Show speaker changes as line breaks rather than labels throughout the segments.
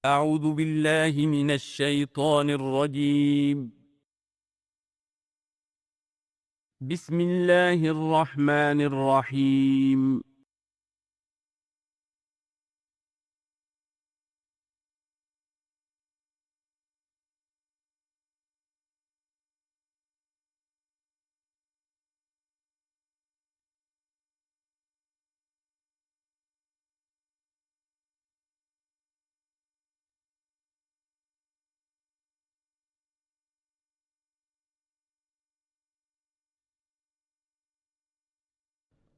أعوذ بالله من الشيطان الرجيم. بسم الله الرحمن الرحيم.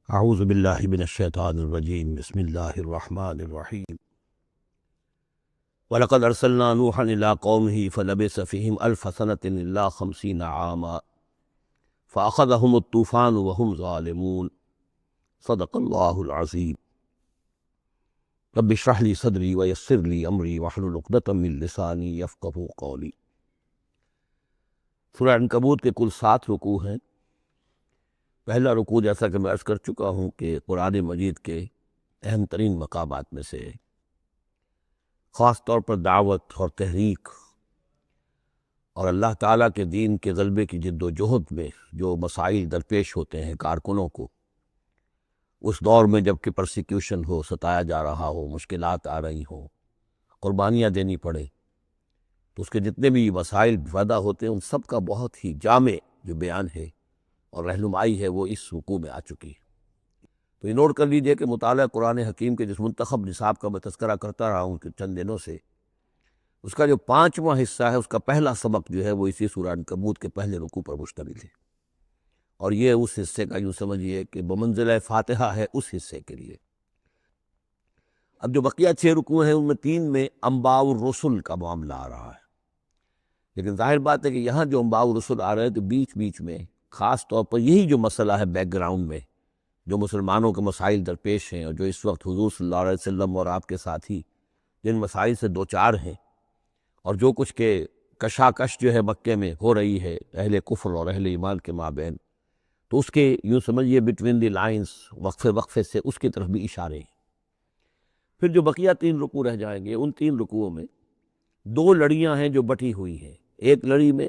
اعوذ باللہ من الشیطان الرجیم بسم اللہ الرحمن الرحیم وَلَقَدْ أَرْسَلْنَا نُوحًا إِلَىٰ قَوْمِهِ فَلَبِثَ فِيهِمْ أَلْفَ سَنَةٍ إِلَّا 50 عَامًا فَأَخَذَهُمُ الطُّوفَانُ وَهُمْ ظَالِمُونَ صدق اللہ العظیم۔ رب اشرح لي صدری ويسر لي أمری واحلل عقدۃ من لسانی یفقہوا قولی۔ سورہ عنکبوت کے کل 7 رکوع ہیں۔ پہلا رکوع جیسا کہ میں عرض کر چکا ہوں کہ قرآن مجید کے اہم ترین مقامات میں سے ہے، خاص طور پر دعوت اور تحریک اور اللہ تعالیٰ کے دین کے غلبے کی جد و جہد میں جو مسائل درپیش ہوتے ہیں کارکنوں کو، اس دور میں جب کہ پرسیکیوشن ہو، ستایا جا رہا ہو، مشکلات آ رہی ہوں، قربانیاں دینی پڑے، تو اس کے جتنے بھی مسائل پیدا ہوتے ہیں ان سب کا بہت ہی جامع جو بیان ہے اور رہنمائی ہے وہ اس رکوع میں آ چکی ہے۔ تو یہ نوٹ کر لیجئے کہ مطالعہ قرآن حکیم کے جس منتخب نصاب کا میں تذکرہ کرتا رہا ہوں کہ چند دنوں سے، اس کا جو 5واں حصہ ہے، اس کا پہلا سبق جو ہے وہ اسی سورہ عنکبوت کے پہلے رکوع پر مشتمل ہے، اور یہ اس حصے کا یوں سمجھیے کہ بمنزلہ فاتحہ ہے اس حصے کے لیے۔ اب جو بقیہ 6 رکوع ہیں ان میں 3 میں انباء الرسل کا معاملہ آ رہا ہے، لیکن ظاہر بات ہے کہ یہاں جو انباء الرسل آ رہے ہیں تو بیچ بیچ میں خاص طور پر یہی جو مسئلہ ہے بیک گراؤنڈ میں جو مسلمانوں کے مسائل درپیش ہیں، اور جو اس وقت حضور صلی اللہ علیہ وسلم اور آپ کے ساتھی جن مسائل سے دوچار ہیں، اور جو کچھ کہ کشاکش جو ہے مکے میں ہو رہی ہے اہل کفر اور اہل ایمان کے مابین، تو اس کے یوں سمجھیے بٹوین دی لائنز وقفے وقفے سے اس کی طرف بھی اشارے ہیں۔ پھر جو بقیہ 3 رکوع رہ جائیں گے، ان 3 رکوعوں میں 2 لڑیاں ہیں جو بٹی ہوئی ہیں۔ ایک لڑی میں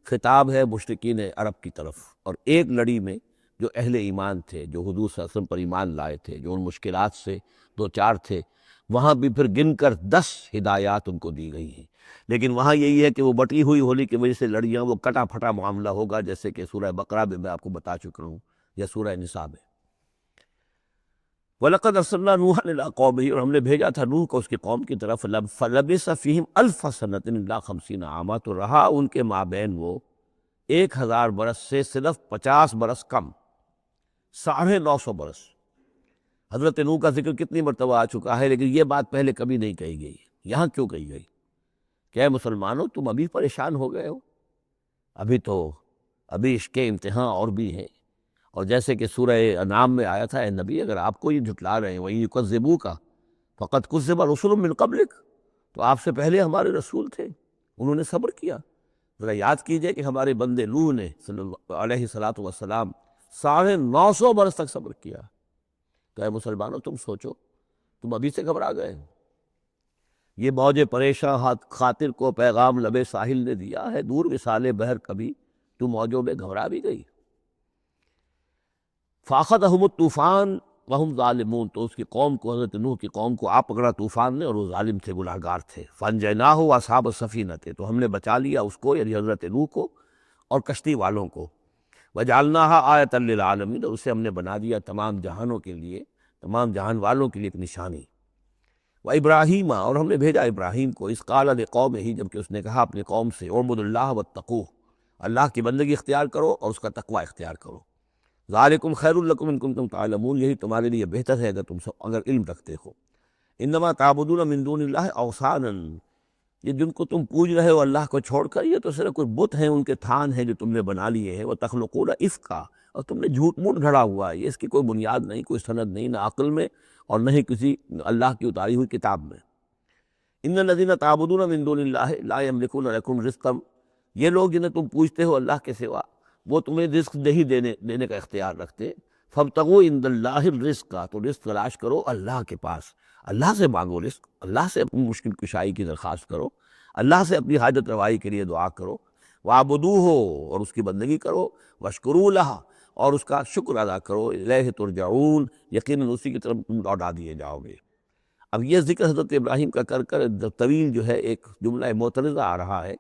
خطاب ہے مشرکین عرب کی طرف، اور ایک لڑی میں جو اہل ایمان تھے، جو حضور صلی اللہ علیہ وسلم پر ایمان لائے تھے، جو ان مشکلات سے دوچار تھے، وہاں بھی پھر گن کر 10 ہدایات ان کو دی گئی ہیں۔ لیکن وہاں یہی ہے کہ وہ بٹی ہوئی ہونے کی وجہ سے لڑیاں وہ کٹا پھٹا معاملہ ہوگا، جیسے کہ سورہ بقرہ میں آپ کو بتا چکا ہوں یا سورہ نساء میں۔ وَلَقَدْ أَرْسَلْنَا نُوحًا إِلَىٰ قَوْمِهِ، اور ہم نے بھیجا تھا نوح کو اس کی قوم کی طرف، فَلَبِثَ فِيهِمْ أَلْفَ سَنَةٍ إِلَّا 50 عَامًا، تو رہا ان کے مابین وہ 1000 برس سے صرف 50 برس کم، 950 برس۔ حضرت نوح کا ذکر کتنی مرتبہ آ چکا ہے، لیکن یہ بات پہلے کبھی نہیں کہی گئی، یہاں کیوں کہی گئی کہ اے مسلمانوں تم ابھی پریشان ہو گئے ہو، ابھی عشق امتحان اور بھی ہیں۔ اور جیسے کہ سورہ انعام میں آیا تھا، اے نبی اگر آپ کو یہ جھٹلا رہے ہیں وَإِن يُكَذِّبُوكَ فَقَدْ كُذِّبَ رُسُلٌ مِّن قَبْلِكَ، تو آپ سے پہلے ہمارے رسول تھے، انہوں نے صبر کیا۔ ذرا یاد کیجئے کہ ہمارے بندے نوح نے صلی اللہ علیہ السلام 950 برس تک صبر کیا۔ تو اے مسلمانوں تم سوچو، تم ابھی سے گھبرا گئے ہو؟ یہ موج پریشاں خاطر کو پیغام لبے ساحل نے دیا ہے، دور وصال بحر کبھی تو موجوں میں گھبرا بھی گئی۔ فَأَخَذَهُمُ الطُّوفَانُ وَهُمْ ظَالِمُونَ، تو اس کی قوم کو، حضرت نوح کی قوم کو آ پکڑا طوفان نے، اور وہ ظالم تھے، گناہگار تھے۔ فَأَنجَيْنَاهُ وَأَصْحَابَ السَّفِينَةِ، تو ہم نے بچا لیا اس کو یعنی حضرت نوح کو اور کشتی والوں کو۔ وَجَعَلْنَاهَا آیَةً لِّلْعَالَمِينَ، اور اسے ہم نے بنا دیا تمام جہانوں کے لیے، تمام جہان والوں کے لیے ایک نشانی۔ وَإِبْرَاهِيمَ، اور ہم نے بھیجا ابراہیم کو، اذ قال لقومہ، جب کہ اس نے کہا اپنی قوم سے، اعبدوا اللہ واتقوہ، اللہ کی بندگی اختیار کرو اور اس کا تقوی اختیار کرو۔ ذالکم خیر لکم ان کنتم تعلمون، یہی تمہارے لیے بہتر ہے اگر تم سب اگر علم رکھتے ہو۔ انما تعبدون من دون اللہ اوثانا، یہ جن کو تم پوج رہے ہو اللہ کو چھوڑ کر، یہ تو صرف کوئی بت ہیں، ان کے تھان ہیں جو تم نے بنا لیے ہیں۔ وتخلقون افکا، اور تم نے جھوٹ موٹ گھڑا ہوا ہے، یہ اس کی کوئی بنیاد نہیں، کوئی سند نہیں، نہ عقل میں اور نہ ہی کسی اللہ کی اتاری ہوئی کتاب میں۔ ان الذین تعبدون من دون اللہ لا یملکون لکم رزقا، یہ لوگ جنہیں تم پوجتے ہو اللہ کے سوا، وہ تمہیں رزق نہیں دینے کا اختیار رکھتے۔ فابتغوا عند اللہ الرزق، تو رزق تلاش کرو اللہ کے پاس۔ اللہ سے مانگو رزق، اللہ سے اپنی مشکل کشائی کی درخواست کرو، اللہ سے اپنی حاجت روائی کے لیے دعا کرو، وَاعْبُدُوهُ، اور اس کی بندگی کرو، وَاشْكُرُوا لَهُ، اور اس کا شکر ادا کرو، الیہ ترجعون، یقیناً اسی کی طرف تم لوٹا دیے جاؤ گے۔ اب یہ ذکر حضرت ابراہیم کا کر کر طویل جو ہے ایک جملہ معترضہ آ رہا ہے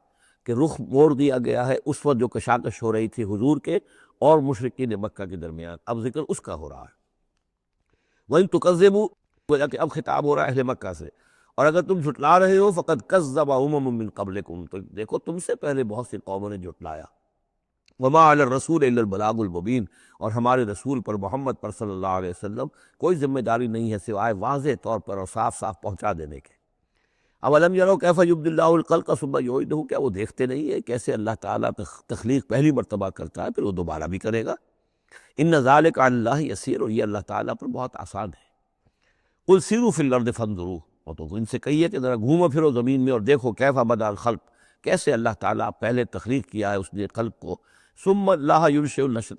کہ رخ موڑ دیا گیا ہے اس وقت جو کشاکش ہو رہی تھی حضور کے اور مشرکین مکہ کے درمیان، اب ذکر اس کا ہو رہا ہے۔ وَإِن تُكَذِّبُوا، گویا کہ اب خطاب ہو رہا ہے اہل مکہ سے، اور اگر تم جھٹلا رہے ہو فقد کذب امم من قبلکم، تو دیکھو تم سے پہلے بہت سی قوموں نے جھٹلایا۔ وما علی الرسول الا البلاغ المبین، اور ہمارے رسول پر محمد پر صلی اللہ علیہ وسلم کوئی ذمہ داری نہیں ہے سوائے واضح طور پر اور صاف صاف پہنچا دینے کے۔ اولم یروا کیف یبدی اللہ الخلق ثم یعیدہ، کیا وہ دیکھتے نہیں ہے کیسے اللہ تعالیٰ تخلیق پہلی مرتبہ کرتا ہے پھر وہ دوبارہ بھی کرے گا۔ ان ذلک علی اللہ یسیر، اور یہ اللہ تعالیٰ پر بہت آسان ہے۔ قل سیروا فی الارض فانظروا، اور تو ان سے کہیے کہ ذرا گھومو پھرو زمین میں اور دیکھو کیف بدا الخلق، کیسے اللہ تعالیٰ پہلے تخلیق کیا ہے اس نے خلق کو، ثم اللہ ينشئ النشأة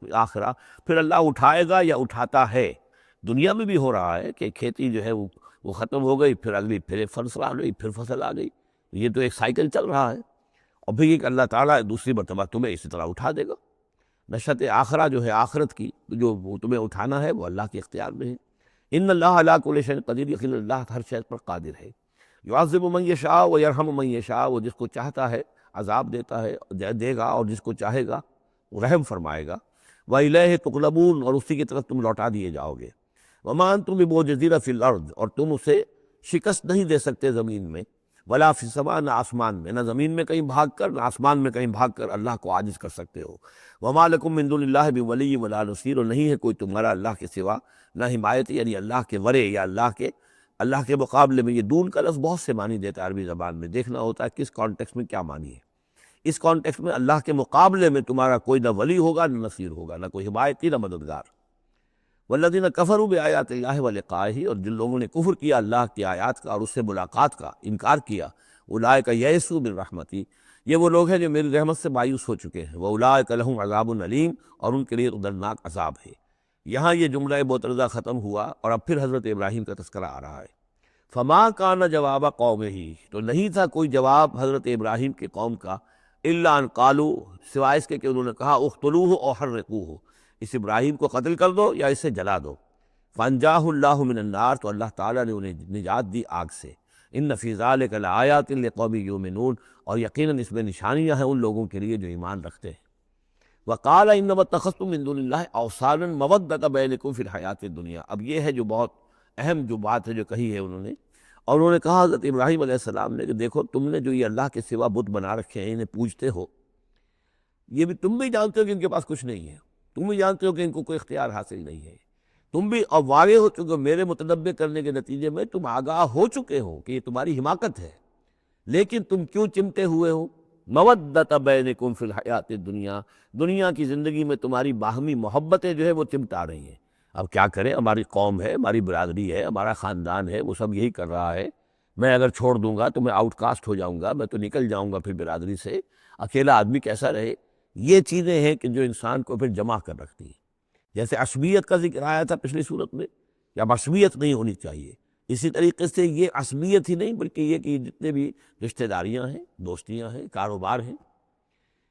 الآخرہ، پھر اللہ اٹھائے گا یا اٹھاتا ہے۔ دنیا میں بھی ہو رہا ہے کہ کھیتی جو ہے وہ ختم ہو گئی، پھر اگلی پھر فصل آ گئی، پھر فصل آ گئی، یہ تو ایک سائیکل چل رہا ہے، اور پھر یہ کہ اللہ تعالیٰ دوسری مرتبہ تمہیں اسی طرح اٹھا دے گا۔ نشأۃ آخرہ جو ہے آخرت کی جو وہ تمہیں اٹھانا ہے وہ اللہ کے اختیار میں ہے۔ ان اللہ علی کل شیء قدیر، یقیناً اللہ ہر شے پر قادر ہے۔ یعذب من یشاء ویرحم من یشاء، وہ جس کو چاہتا ہے عذاب دیتا ہے دے گا، اور جس کو چاہے گا وہ رحم فرمائے گا۔ وَإِلَيْهِ تُقْلَبُونَ، اور اسی کی طرف تم لوٹا دیے جاؤ گے۔ وَمَا أَنْتُم بِمُعْجِزِينَ فِي الْأَرْضِ، اور تم اسے شکست نہیں دے سکتے زمین میں، ولا فی السماء، نہ آسمان میں، نہ زمین میں کہیں بھاگ کر نہ آسمان میں کہیں بھاگ کر اللہ کو عاجز کر سکتے ہو۔ وَمَا لَكُم مِّن دُونِ اللَّهِ مِن وَلِيٍّ وَلَا نَصِيرٍ، اور نہیں ہے کوئی تمہارا اللہ کے سوا نہ حمایت، یعنی اللہ کے ورے یا اللہ کے مقابلے میں۔ یہ دون کا لفظ بہت سے معنی دیتا ہے عربی زبان میں، دیکھنا ہوتا ہے کس کانٹیکس میں کیا معنی ہے۔ اس کانٹیکس میں اللہ کے مقابلے میں تمہارا کوئی نہ ولی ہوگا نہ نصیر ہوگا، نہ کوئی حمایتی نہ مددگار۔ والذین کفروا بآیات اللہ ولقائہ، اور جن لوگوں نے کفر کیا اللہ کی آیات کا اور اس سے ملاقات کا انکار کیا، اولئک یئسوا من رحمتی، یہ وہ لوگ ہیں جو میری رحمت سے مایوس ہو چکے ہیں، واولئک لہم عذاب علیم، اور ان کے لیے دردناک عذاب ہے۔ یہاں یہ جملہ معترضہ ختم ہوا اور اب پھر حضرت ابراہیم کا تذکرہ آ رہا ہے۔ فما کان جواب قومہ، تو نہیں تھا کوئی جواب حضرت ابراہیم کے قوم کا، الا ان قالوا، سوائے اس کے کہ انہوں نے کہا اقتلوہ او حرقوہ، اس ابراہیم کو قتل کر دو یا اسے جلا دو۔ فانجاہ اللہ من النار، تو اللہ تعالیٰ نے انہیں نجات دی آگ سے۔ ان فی ذلک لآیات لقوم یؤمنون، اور یقیناً اس میں نشانیاں ہیں ان لوگوں کے لیے جو ایمان رکھتے ہیں۔ وقال انما اتخذتم من دون اللہ اوثانا مودۃ بینکم فی الحیاۃ الدنیا، اب یہ ہے جو بہت اہم جو بات ہے جو کہی ہے انہوں نے، اور انہوں نے کہا حضرت ابراہیم علیہ السلام نے کہ دیکھو تم نے جو یہ اللہ کے سوا بت بنا رکھے ہیں انہیں پوجتے ہو، یہ بھی تم بھی جانتے ہو کہ ان کے پاس کچھ نہیں ہے، تم بھی جانتے ہو کہ ان کو کوئی اختیار حاصل نہیں ہے، تم بھی اب واقع ہو چکے ہو، میرے متنبع کرنے کے نتیجے میں تم آگاہ ہو چکے ہو کہ یہ تمہاری حماقت ہے، لیکن تم کیوں چمٹے ہوئے ہو؟ مودۃ بینکم فی الحیات الدنیا، دنیا کی زندگی میں تمہاری باہمی محبتیں جو ہے وہ چمٹا رہی ہیں۔ اب کیا کریں، ہماری قوم ہے، ہماری برادری ہے، ہمارا خاندان ہے، وہ سب یہی کر رہا ہے، میں اگر چھوڑ دوں گا تو میں آؤٹ کاسٹ ہو جاؤں گا، میں تو نکل جاؤں گا پھر برادری سے، اکیلا آدمی کیسا رہے۔ یہ چیزیں ہیں کہ جو انسان کو پھر جمع کر رکھتی ہیں۔ جیسے عصبیت کا ذکر آیا تھا پچھلی صورت میں کہ اب عصبیت نہیں ہونی چاہیے، اسی طریقے سے یہ عصبیت ہی نہیں بلکہ یہ کہ جتنے بھی رشتہ داریاں ہیں، دوستیاں ہیں، کاروبار ہیں،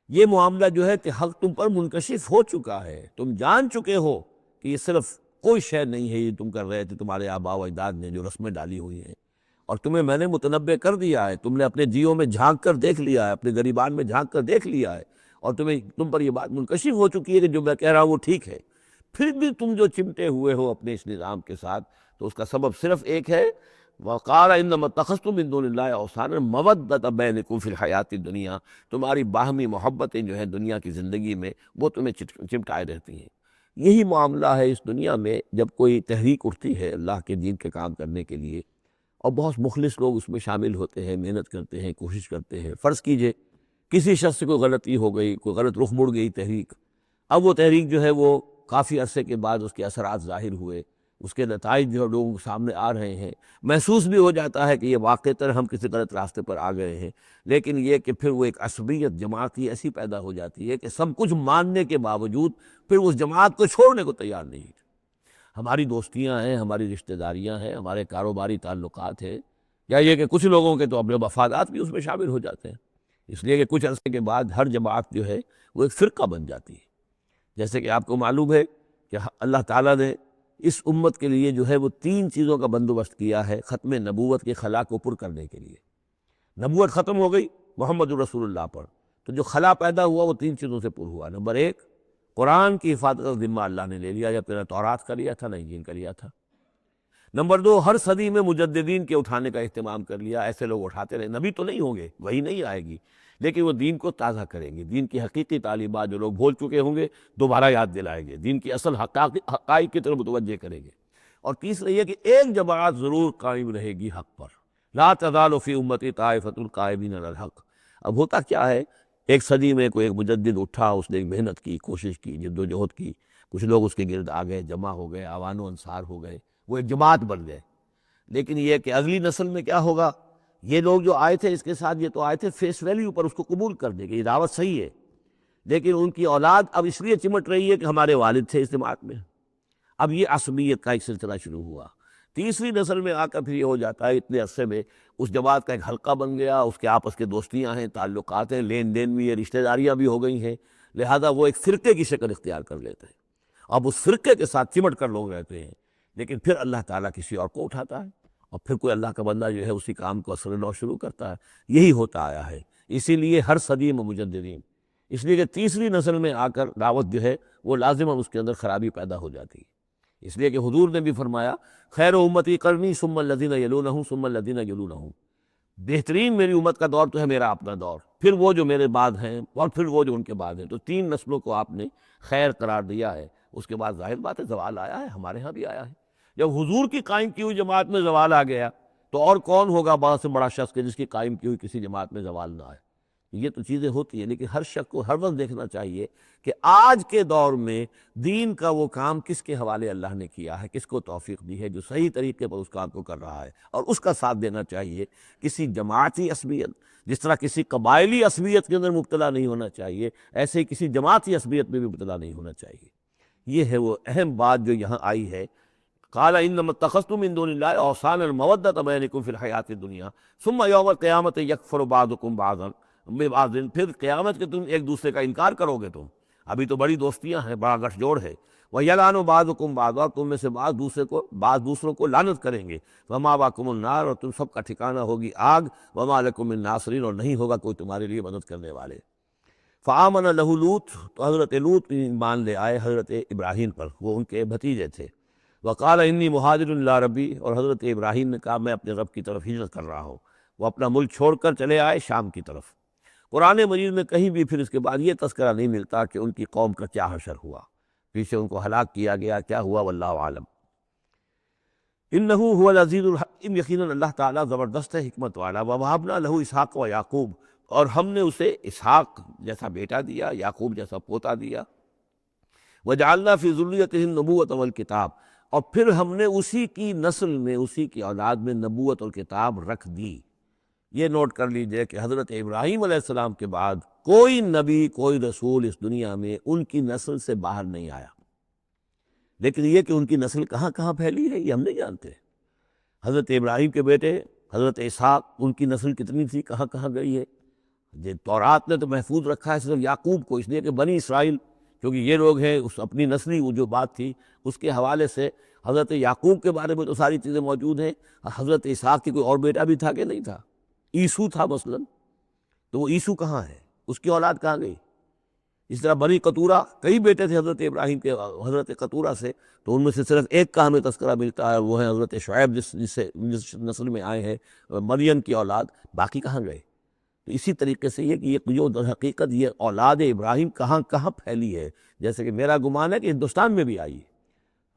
یہ معاملہ جو ہے کہ حق تم پر منکشف ہو چکا ہے، تم جان چکے ہو کہ یہ صرف کوئی شے نہیں ہے، یہ تم کر رہے تھے تمہارے آباء و اجداد نے جو رسمیں ڈالی ہوئی ہیں، اور تمہیں میں نے متنبع کر دیا ہے، تم نے اپنے جیوں میں جھانک کر دیکھ لیا ہے، اپنے گریبان میں جھانک کر دیکھ لیا ہے، اور تم پر یہ بات منکشف ہو چکی ہے کہ جو میں کہہ رہا ہوں وہ ٹھیک ہے، پھر بھی تم جو چمٹے ہوئے ہو اپنے اس نظام کے ساتھ، تو اس کا سبب صرف ایک ہے، وقال انما اتخذتم من دون اللہ اوثانا مودۃ بینکم فی الحیات الدنیا، تمہاری باہمی محبتیں جو ہیں دنیا کی زندگی میں وہ تمہیں چمٹائے رہتی ہیں۔ یہی معاملہ ہے اس دنیا میں، جب کوئی تحریک اٹھتی ہے اللہ کے دین کے کام کرنے کے لیے، اور بہت مخلص لوگ اس میں شامل ہوتے ہیں، محنت کرتے ہیں، کوشش کرتے ہیں۔ فرض کیجئے کسی شخص سے کوئی غلطی ہو گئی، کوئی غلط رخ مڑ گئی تحریک، اب وہ تحریک جو ہے وہ کافی عرصے کے بعد اس کے اثرات ظاہر ہوئے، اس کے نتائج جو لوگوں کے سامنے آ رہے ہیں، محسوس بھی ہو جاتا ہے کہ یہ واقعتاً ہم کسی غلط راستے پر آ گئے ہیں، لیکن یہ کہ پھر وہ ایک عصبیت جماعتی ایسی پیدا ہو جاتی ہے کہ سب کچھ ماننے کے باوجود پھر اس جماعت کو چھوڑنے کو تیار نہیں۔ ہماری دوستیاں ہیں، ہماری رشتہ داریاں ہیں، ہمارے کاروباری تعلقات ہیں، یا یہ کہ کچھ لوگوں کے تو اپنے مفادات بھی اس میں شامل ہو جاتے ہیں، اس لیے کہ کچھ عرصے کے بعد ہر جماعت جو ہے وہ ایک فرقہ بن جاتی ہے۔ جیسے کہ آپ کو معلوم ہے کہ اللہ تعالیٰ نے اس امت کے لیے جو ہے وہ 3 چیزوں کا بندوبست کیا ہے ختم نبوت کے خلا کو پر کرنے کے لیے۔ نبوت ختم ہو گئی محمد الرسول اللہ پر، تو جو خلا پیدا ہوا وہ 3 چیزوں سے پر ہوا۔ نمبر 1، قرآن کی حفاظت کا ذمہ اللہ نے لے لیا، یا پھر تورات کا لیا تھا نہ انجیل کا لیا تھا۔ نمبر 2، ہر صدی میں مجددین کے اٹھانے کا اہتمام کر لیا، ایسے لوگ اٹھاتے رہے، نبی تو نہیں ہوں گے، وہی نہیں آئے گی، لیکن وہ دین کو تازہ کریں گے، دین کی حقیقی تعلیمات جو لوگ بھول چکے ہوں گے دوبارہ یاد دلائیں گے، دین کی اصل حقائق کی طرف متوجہ کریں گے۔ اور تیسرا یہ کہ ایک جماعت ضرور قائم رہے گی حق پر، لا تزال فی امتی طائفۃ قائمین علی الحق۔ اب ہوتا کیا ہے، ایک صدی میں کوئی ایک مجدد اٹھا، اس نے محنت کی، کوشش کی، جد و جہد کی، کچھ لوگ اس کے گرد آ گئے، جمع ہو گئے، اعوان و انصار ہو گئے، وہ ایک جماعت بن گئے۔ لیکن یہ کہ اگلی نسل میں کیا ہوگا، یہ لوگ جو آئے تھے اس کے ساتھ، یہ تو آئے تھے فیس ویلیو پر اس کو قبول کرنے کے، یہ دعوت صحیح ہے، لیکن ان کی اولاد اب اس لیے چمٹ رہی ہے کہ ہمارے والد تھے اس جماعت میں، اب یہ عصبیت کا ایک سلسلہ شروع ہوا۔ تیسری نسل میں آ کر پھر یہ ہو جاتا ہے، اتنے عرصے میں اس جماعت کا ایک حلقہ بن گیا، اس کے آپس کے دوستیاں ہیں، تعلقات ہیں، لین دین بھی ہے، رشتہ داریاں بھی ہو گئی ہیں، لہذا وہ ایک فرقے کی شکل اختیار کر لیتے ہیں۔ اب اس فرقے کے ساتھ چمٹ کر لوگ رہتے ہیں، لیکن پھر اللہ تعالیٰ کسی اور کو اٹھاتا ہے، اور پھر کوئی اللہ کا بندہ جو ہے اسی کام کو اثر نو شروع کرتا ہے۔ یہی ہوتا آیا ہے، اسی لیے ہر صدی میں مجددین، اس لیے کہ تیسری نسل میں آ کر دعوت جو ہے وہ لازماً اس کے اندر خرابی پیدا ہو جاتی ہے۔ اس لیے کہ حضور نے بھی فرمایا، خیر امتی قرنی ثم الذین یلونہم ثم الذین یلونہم، بہترین میری امت کا دور تو ہے میرا اپنا دور، پھر وہ جو میرے بعد ہیں، اور پھر وہ جو ان کے بعد ہیں۔ تو 3 نسلوں کو آپ نے خیر قرار دیا ہے۔ اس کے بعد ظاہر بات ہے زوال آیا ہے، ہمارے ہاں بھی آیا ہے۔ جب حضور کی قائم کی ہوئی جماعت میں زوال آ گیا تو اور کون ہوگا بڑا سے بڑا شخص کہ جس کی قائم کی ہوئی کسی جماعت میں زوال نہ آئے۔ یہ تو چیزیں ہوتی ہیں، لیکن ہر شخص کو ہر وقت دیکھنا چاہیے کہ آج کے دور میں دین کا وہ کام کس کے حوالے اللہ نے کیا ہے، کس کو توفیق دی ہے جو صحیح طریقے پر اس کام کو کر رہا ہے، اور اس کا ساتھ دینا چاہیے۔ کسی جماعتی عصبیت، جس طرح کسی قبائلی عصبیت کے اندر مبتلا نہیں ہونا چاہیے، ایسے ہی کسی جماعتی عصبیت میں بھی مبتلا نہیں ہونا چاہیے۔ یہ ہے وہ اہم بات جو یہاں آئی ہے۔ قال انما اتخذتم من دون اللہ اوثانا مودۃ بینکم فی الحیاۃ الدنیا ثم یوم القیامۃ یکفر بعضکم بعضا ببعض، پھر قیامت کے تم ایک دوسرے کا انکار کرو گے، تم ابھی تو بڑی دوستیاں ہیں، بڑا گٹھ جوڑ ہے، وَيَلْعَنُ بَعْضُكُمْ بَعْضًا، تم میں سے بعض دوسروں کو لعنت کریں گے، وَمَأْوَاكُمُ النَّارُ، اور تم سب کا ٹھکانہ ہوگی آگ، وَمَا لَكُم مِّن نَاصِرِينَ، اور نہیں ہوگا کوئی تمہارے لیے مدد کرنے والے۔ فآمن لہ لوط، تو حضرت لوط ایمان لے آئے حضرت ابراہیم پر، وہ ان کے بھتیجے تھے۔ وقال انی مہاجر الی ربی، اور حضرت ابراہیم نے کہا میں اپنے رب کی طرف ہجرت کر رہا ہوں۔ وہ اپنا ملک چھوڑ کر چلے آئے شام کی طرف۔ قرآن مجید میں کہیں بھی پھر اس کے بعد یہ تذکرہ نہیں ملتا کہ ان کی قوم کا کیا حشر ہوا، پیچھے ان کو ہلاک کیا گیا، کیا ہوا واللہ عالم۔ انہ هو العزیز الحکیم، یقیناً اللہ تعالیٰ زبردست ہے، حکمت والا۔ ووہبنا لہ اسحاق و یعقوب، اور ہم نے اسے اسحاق جیسا بیٹا دیا، یعقوب جیسا پوتا دیا۔ وجعلنا فی ذریتہ النبوۃ والکتاب، اور پھر ہم نے اسی کی نسل میں، اسی کی اولاد میں نبوت اور کتاب رکھ دی۔ یہ نوٹ کر لیجئے کہ حضرت ابراہیم علیہ السلام کے بعد کوئی نبی، کوئی رسول اس دنیا میں ان کی نسل سے باہر نہیں آیا، لیکن یہ کہ ان کی نسل کہاں کہاں پھیلی ہے یہ ہم نہیں جانتے۔ حضرت ابراہیم کے بیٹے حضرت اسحاق، ان کی نسل کتنی تھی، کہاں کہاں گئی ہے۔ یہ تورات نے تو محفوظ رکھا ہے صرف یعقوب کو، اس لیے کہ بنی اسرائیل کیونکہ یہ لوگ ہیں، اس اپنی نسلی وہ جو بات تھی اس کے حوالے سے حضرت یعقوب کے بارے میں تو ساری چیزیں موجود ہیں۔ حضرت اسحاق کی کوئی اور بیٹا بھی تھا کہ نہیں تھا، عیسو تھا مثلا، تو وہ عیسو کہاں ہے، اس کی اولاد کہاں گئی۔ اس طرح بنی قطورہ، کئی بیٹے تھے حضرت ابراہیم کے حضرت قطورہ سے، تو ان میں سے صرف ایک کا ہمیں تذکرہ ملتا ہے، وہ ہے حضرت شعیب جس نسل میں آئے ہیں، مریم کی اولاد، باقی کہاں گئے۔ تو اسی طریقے سے یہ کہ یہ جو در حقیقت یہ اولاد ابراہیم کہاں کہاں پھیلی ہے، جیسے کہ میرا گمان ہے کہ ہندوستان میں بھی آئی ہے۔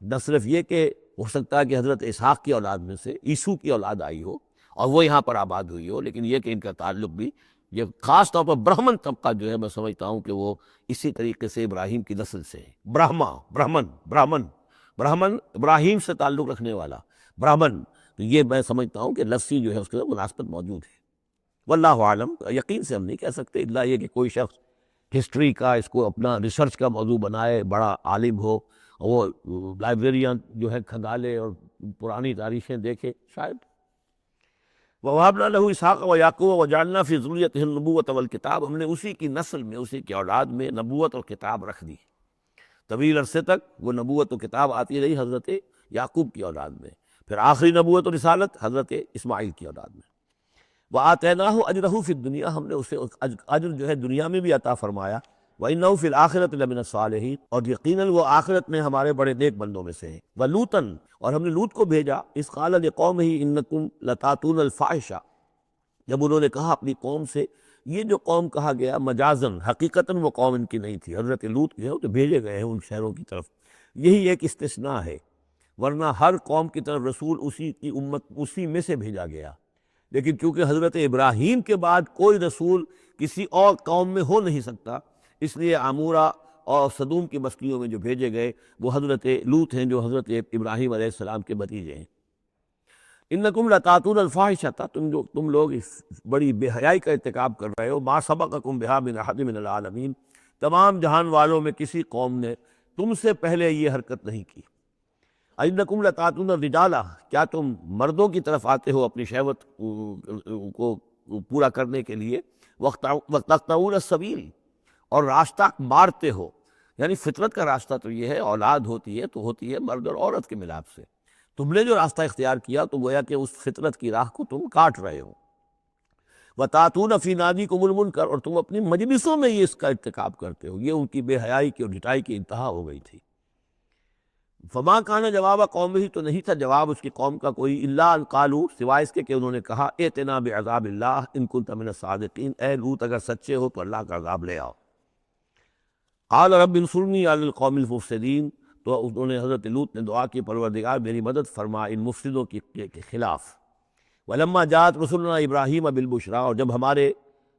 نہ صرف یہ کہ ہو سکتا ہے کہ حضرت اسحاق کی اولاد میں سے عیسو کی اولاد آئی ہو اور وہ یہاں پر آباد ہوئی ہو، لیکن یہ کہ ان کا تعلق بھی یہ خاص طور پر برہمن طبقہ جو ہے، میں سمجھتا ہوں کہ وہ اسی طریقے سے ابراہیم کی نسل سے ہے۔ برہمن ابراہیم سے تعلق رکھنے والا برہمن، تو یہ میں سمجھتا ہوں کہ لفظی جو ہے اس کے اندر مناسبت موجود ہے۔ واللہ عالم، یقین سے ہم نہیں کہہ سکتے، الا یہ کہ کوئی شخص ہسٹری کا اس کو اپنا ریسرچ کا موضوع بنائے، بڑا عالم ہو وہ لائبریریاں جو ہے کھنگالے اور پرانی تاریخیں دیکھے شاید۔ وَوَهَبْنَا لَهُ إِسْحَاقَ وَيَعْقُوبَ وَجَعَلْنَا فِي ذُرِّيَّتِهِ النُّبُوَّةَ وَالْكِتَابَ، ہم نے اسی کی نسل میں، اسی کی اولاد میں نبوت اور کتاب رکھ دی۔ طویل عرصے تک وہ نبوت و کتاب آتی رہی حضرت یعقوب کی اولاد میں، پھر آخری نبوت و رسالت حضرت اسماعیل کی اولاد میں۔ وَآتَيْنَاهُ أَجْرَهُ فِي الدُّنْيَا، ہم نے اسے اجر جو ہے دنیا میں بھی عطا فرمایا۔ وَإِنَّهُ فِي الْآخِرَةِ لَمِنَ الصَّالِحِينَ، اور یقیناً وہ آخرت میں ہمارے بڑے نیک بندوں میں سے ہیں۔ وَلُوطًا، اور ہم نے لوط کو بھیجا، اذ قال لقومه إنكم لتأتون الفاحشة، جب انہوں نے کہا اپنی قوم سے، یہ جو قوم کہا گیا مجازن، حقیقتاً وہ قوم ان کی نہیں تھی، حضرت لوط جو ہے وہ تو بھیجے گئے ہیں ان شہروں کی طرف، یہی ایک استثناء ہے، ورنہ ہر قوم کی طرف رسول اسی کی امت اسی میں سے بھیجا گیا۔ لیکن کیونکہ حضرت ابراہیم کے بعد کوئی رسول کسی اور قوم میں ہو نہیں سکتا، اس لیے عمورہ اور صدوم کی بستیوں میں جو بھیجے گئے وہ حضرت لوط ہیں جو حضرت ابراہیم علیہ السلام کے بھتیجے ہیں۔ انکم لتاتون الفاحشۃ، تم لوگ اس بڑی بے حیائی کا ارتکاب کر رہے ہو، ما سبقکم بہا من احد من العالمین، تمام جہان والوں میں کسی قوم نے تم سے پہلے یہ حرکت نہیں کی۔ انکم لتاتون الرجال، کیا تم مردوں کی طرف آتے ہو اپنی شہوت کو پورا کرنے کے لیے، وتقطعون السبیل، اور راستہ مارتے ہو، یعنی فطرت کا راستہ تو یہ ہے، اولاد ہوتی ہے تو ہوتی ہے مرد اور عورت کے ملاپ سے، تم نے جو راستہ اختیار کیا تو گویا کہ اس فطرت کی راہ کو تم کاٹ رہے ہو۔ وَتَأْتُونَ فِي نَادِيكُمُ الْمُنكَرَ، اور تم اپنی مجلسوں میں یہ اس کا ارتکاب کرتے ہو، یہ ان کی بے حیائی کی اور ڈھٹائی کی انتہا ہو گئی تھی۔ فما کان جواب قومہ، تو نہیں تھا جواب اس کی قوم کا کوئی، الا ان قالوا، سوائے اس کے کہ انہوں نے کہا ائتنا بعذاب اللہ ان کنت من الصادقین، اے لوط اگر سچے ہو تو اللہ کا عذاب لے آؤ۔ قال رب انصرنی علی القوم المفسدین، تو انہوں نے حضرت لوط نے دعا کی پروردگار میری مدد فرما ان مفسدوں کے خلاف۔ ولما جاءت رسلنا ابراہیم بالبشریٰ، اور جب ہمارے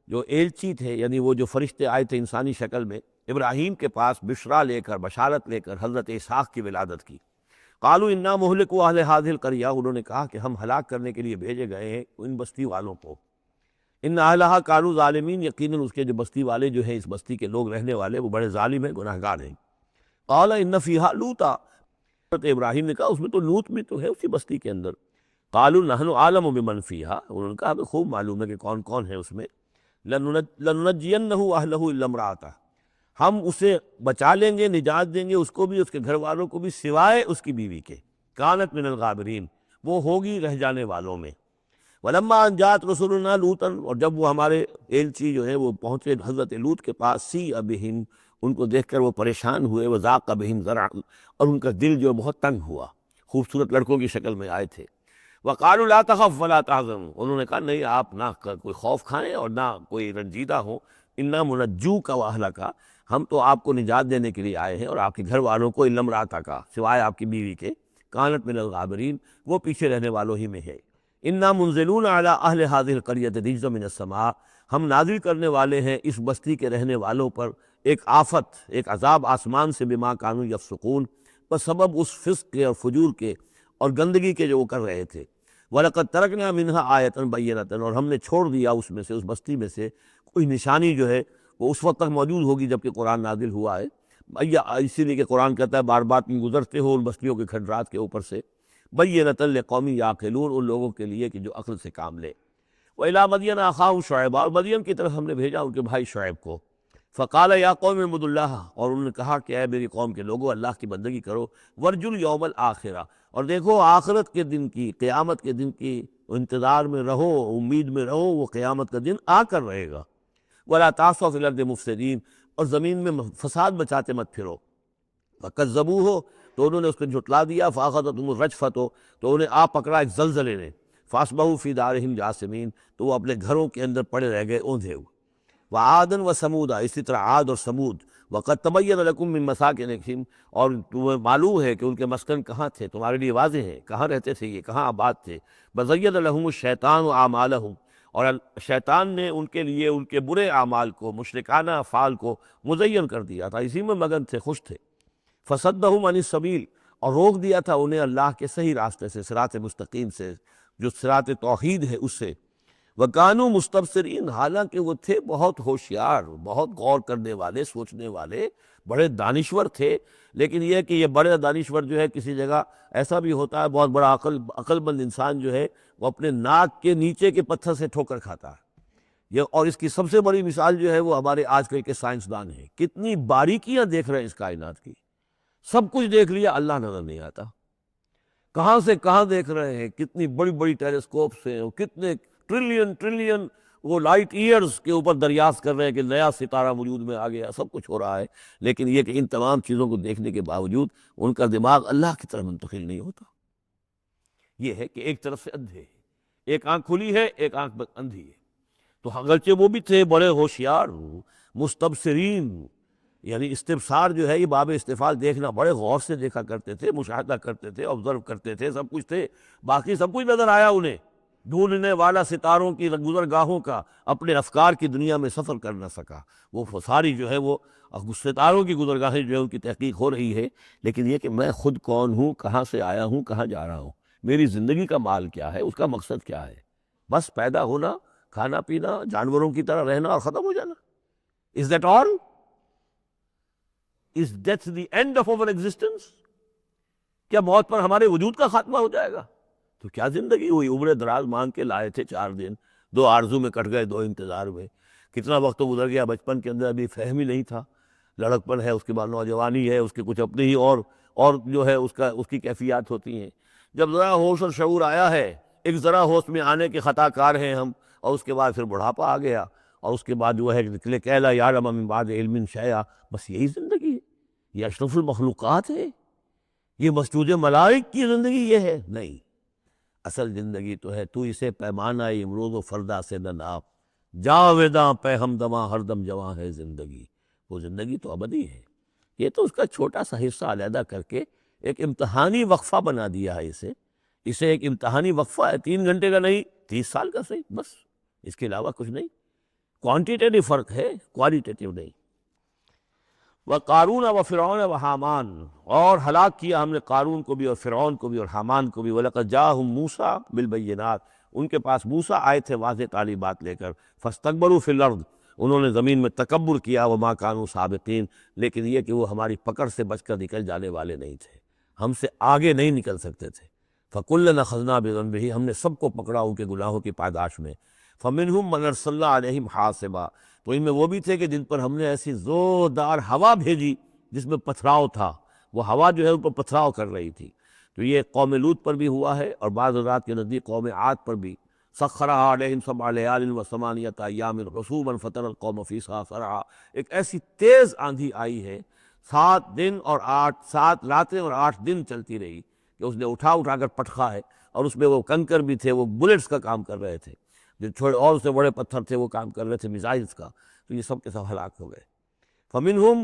جو ایلچی تھے یعنی وہ جو فرشتے آئے تھے انسانی شکل میں ابراہیم کے پاس بشرا لے کر، بشارت لے کر حضرت اسحاق کی ولادت کی، قالوا انا مہلکو اہل ہذہ القریہ، انہوں نے کہا کہ ہم ہلاک کرنے کے لیے بھیجے گئے ہیں ان بستی والوں کو، ان اہلہا کانوا ظالمین، یقیناً اس کے جو بستی والے جو ہیں، اس بستی کے لوگ رہنے والے وہ بڑے ظالم ہیں، گناہ گار ہیں۔ قال ان فیہا لوطا، حضرت ابراہیم نے کہا اس میں تو لوط بھی تو ہے اسی بستی کے اندر۔ قالوا نحن اعلم بمن فیہا، انہوں نے کہا ہمیں خوب معلوم ہے کہ کون کون ہے اس میں۔ لننجینہ اہلہ الا امرأتہ، ہم اسے بچا لیں گے، نجات دیں گے اس کو بھی، اس کے گھر والوں کو بھی، سوائے اس کی بیوی کے، کانت من الغابرین، وہ ہوگی رہ جانے والوں میں۔ ولما ان جاءت رسلنا لوطا، اور جب وہ ہمارے ایلچی جو ہیں وہ پہنچے حضرت لوط کے پاس، سیء بہم، ان کو دیکھ کر وہ پریشان ہوئے، وضاق بہم ذرعا، اور ان کا دل جو بہت تنگ ہوا، خوبصورت لڑکوں کی شکل میں آئے تھے۔ وقالوا لا تخف ولا تحزن، انہوں نے کہا نہیں آپ نہ کوئی خوف کھائیں اور نہ کوئی رنجیدہ ہو، انا منجوک واہلک، ہم تو آپ کو نجات دینے کے لیے آئے ہیں اور آپ کے گھر والوں کو، الا امرأتک، سوائے آپ کی بیوی کے، کانت من الغابرین، وہ پیچھے رہنے والوں ہی میں ہے۔ انا منزلون علی اہل ہذہ القریۃ رجزا من السماء، ہم نازل کرنے والے ہیں اس بستی کے رہنے والوں پر ایک آفت، ایک عذاب آسمان سے، بما کانوا یفسقون، بسبب اس فسق کے اور فجور کے اور گندگی کے جو وہ کر رہے تھے۔ وَلَقَدْ تَرَكْنَا مِنْهَا آیَةً بَيِّنَةً، اور ہم نے چھوڑ دیا اس میں سے، اس بستی میں سے کوئی نشانی جو ہے وہ اس وقت تک موجود ہوگی جب کہ قرآن نازل ہوا ہے، اسی لیے کہ قرآن کہتا ہے بار بار تم گزرتے ہو ان بستیوں کے کھنڈرات کے اوپر سے، بَيِّنَةً لِقَوْمٍ يَعْقِلُونَ، ان لوگوں کے لیے کہ جو عقل سے کام لے۔ وَإِلَىٰ مَدْيَنَ أَخَاهُمْ شُعَيْبًا، اور مدین کی طرف ہم نے بھیجا ان کے بھائی شعیب کو۔ فقال یا قوم اعبدوا اللہ، اور انہوں نے کہا کہ اے میری قوم کے لوگو اللہ کی بندگی کرو، وارجوا الیوم الآخرہ، اور دیکھو آخرت کے دن کی، قیامت کے دن کی انتظار میں رہو، امید میں رہو، وہ قیامت کا دن آ کر رہے گا۔ ولا تعثوا فی الارض مفسدین، اور زمین میں فساد مچاتے مت پھرو۔ فکذبوہ، تو انہوں نے اس کو جھٹلا دیا، فاخذتہم الرجفۃ، تو انہیں آ پکڑا ایک زلزلے نے، فاصبحوا فی دارہم جاثمین، تو وہ اپنے گھروں کے اندر پڑے رہ گئے اوندھے ہوئے۔ وعادا وثمودا، اسی طرح عاد اور سمود، وقد تبین لکم من مساکنہم، اور تمہیں معلوم ہے کہ ان کے مسکن کہاں تھے، تمہارے لیے واضح ہے کہاں رہتے تھے یہ، کہاں آباد تھے۔ وزین لہم الشیطان اعمالہم، اور شیطان نے ان کے لیے ان کے برے اعمال کو، مشرکانہ افعال کو مزین کر دیا تھا، اسی میں مگن تھے، خوش تھے۔ فصدہم عن السبیل، اور روک دیا تھا انہیں اللہ کے صحیح راستے سے، صراط مستقیم سے، جو صراط توحید ہے اس سے۔ وَكَانُوا مُسْتَبْصِرِينَ، حالانکہ وہ تھے بہت ہوشیار، بہت غور کرنے والے، سوچنے والے، بڑے دانشور تھے. لیکن یہ کہ یہ بڑے دانشور جو ہے کسی جگہ ایسا بھی ہوتا ہے، بہت بڑا عقل مند انسان جو ہے وہ اپنے ناک کے نیچے کے پتھر سے ٹھوکر کھاتا ہے. یہ اور اس کی سب سے بڑی مثال جو ہے وہ ہمارے آج کل کے سائنسدان ہیں. کتنی باریکیاں دیکھ رہے ہیں اس کائنات کی، سب کچھ دیکھ لیا، اللہ نظر نہیں آتا. کہاں سے کہاں دیکھ رہے ہیں، کتنی بڑی بڑی ٹیلیسکوپس ہیں، اور کتنے ٹریلین وہ لائٹ ایئرز کے اوپر دریافت کر رہے ہیں کہ نیا ستارہ وجود میں آ گیا. سب کچھ ہو رہا ہے، لیکن یہ کہ ان تمام چیزوں کو دیکھنے کے باوجود ان کا دماغ اللہ کی طرف منتقل نہیں ہوتا. یہ ہے کہ ایک طرف سے اندھے، ایک آنکھ کھلی ہے، ایک آنکھ اندھی ہے. تو اگرچہ وہ بھی تھے بڑے ہوشیار، مستبصرین، یعنی استبصار جو ہے یہ باب استفعال، دیکھنا، بڑے غور سے دیکھا کرتے تھے، مشاہدہ کرتے تھے، آبزرو کرتے تھے، سب کچھ تھے. باقی سب کچھ نظر آیا انہیں، ڈھونڈنے والا ستاروں کی گزرگاہوں کا اپنے افکار کی دنیا میں سفر کر نہ سکا. وہ ساری جو ہے وہ ستاروں کی گزرگاہیں جو ہے ان کی تحقیق ہو رہی ہے. لیکن یہ کہ میں خود کون ہوں، کہاں سے آیا ہوں، کہاں جا رہا ہوں، میری زندگی کا مال کیا ہے، اس کا مقصد کیا ہے؟ بس پیدا ہونا، کھانا پینا، جانوروں کی طرح رہنا اور ختم ہو جانا. Is that all? Is death the end of our existence? کیا موت پر ہمارے وجود کا خاتمہ ہو جائے گا؟ تو کیا زندگی ہوئی؟ عمر دراز مانگ کے لائے تھے 4 دن، 2 آرزو میں کٹ گئے، 2 انتظار میں. کتنا وقت تو گزر گیا، بچپن کے اندر ابھی فہم ہی نہیں تھا، لڑکپن ہے، اس کے بعد نوجوانی ہے، اس کے کچھ اپنے ہی اور جو ہے اس کی کیفیات ہوتی ہیں. جب ذرا ہوش اور شعور آیا ہے، ایک ذرا ہوش میں آنے کے خطا کار ہیں ہم، اور اس کے بعد پھر بڑھاپا آ گیا، اور اس کے بعد جو ہے نکلے کیلا یعلم من بعد علم شیئا. بس یہی زندگی ہے، یہ اشرف المخلوقات ہے، یہ مسجود ملائک کی زندگی یہ ہے؟ نہیں. اصل زندگی تو ہے تو اسے پیمانہ امروز و فردا سے نہ ناپ، جاویداں پہ ہمدماں ہر دم جواں ہے زندگی. وہ زندگی تو ابدی ہے. یہ تو اس کا چھوٹا سا حصہ علیحدہ کر کے ایک امتحانی وقفہ بنا دیا ہے. اسے ایک امتحانی وقفہ ہے، 3 گھنٹے کا نہیں، 30 سال کا صحیح، بس اس کے علاوہ کچھ نہیں. کوانٹیٹیو فرق ہے، کوالیٹیٹیو نہیں. وَقَارُونَ وَفِرْعَوْنَ وَحَامَانَ، اور ہلاک کیا ہم نے قارون کو بھی اور فرعون کو بھی اور حامان کو بھی. وَلَقَدْ جَاءَهُم مُوسَىٰ بِالْبَيِّنَاتِ، ان کے پاس موسیٰ آئے تھے واضح تعلیمات لے کر. فَاسْتَكْبَرُوا فِي الْأَرْضِ، انہوں نے زمین میں تکبر کیا. وَمَا كَانُوا سَابِقِينَ، لیکن یہ کہ وہ ہماری پکڑ سے بچ کر نکل جانے والے نہیں تھے، ہم سے آگے نہیں نکل سکتے تھے. فَكُلًّا أَخَذْنَا بِذَنبِهِ، ہم نے سب کو پکڑا ان کے گناہوں کی پاداش میں. فَمِنْهُم مَّنْ أَرْسَلْنَا عَلَيْهِمْ حَاصِبًا، تو ان میں وہ بھی تھے کہ جن پر ہم نے ایسی زوردار ہوا بھیجی جس میں پتھراؤ تھا. وہ ہوا جو ہے ان پر پتھراؤ کر رہی تھی. تو یہ قوم لوط پر بھی ہوا ہے، اور بعض حضرات کے نزدیک قوم عاد پر بھی. سخرها علیہم 7 لیال و8 ایام حسوما فتری القوم فیہا صرعا، ایک ایسی تیز آندھی آئی ہے، 7 دن اور 7 راتیں اور 8 دن چلتی رہی، کہ اس نے اٹھا کر پٹخا ہے. اور اس میں وہ کنکر بھی تھے، وہ بلٹس کا کام کر رہے تھے، جو چھوڑے اور سے بڑے پتھر تھے وہ کام کر رہے تھے میزائلز کا. تو یہ سب کے سب ہلاک ہو گئے. فمنہم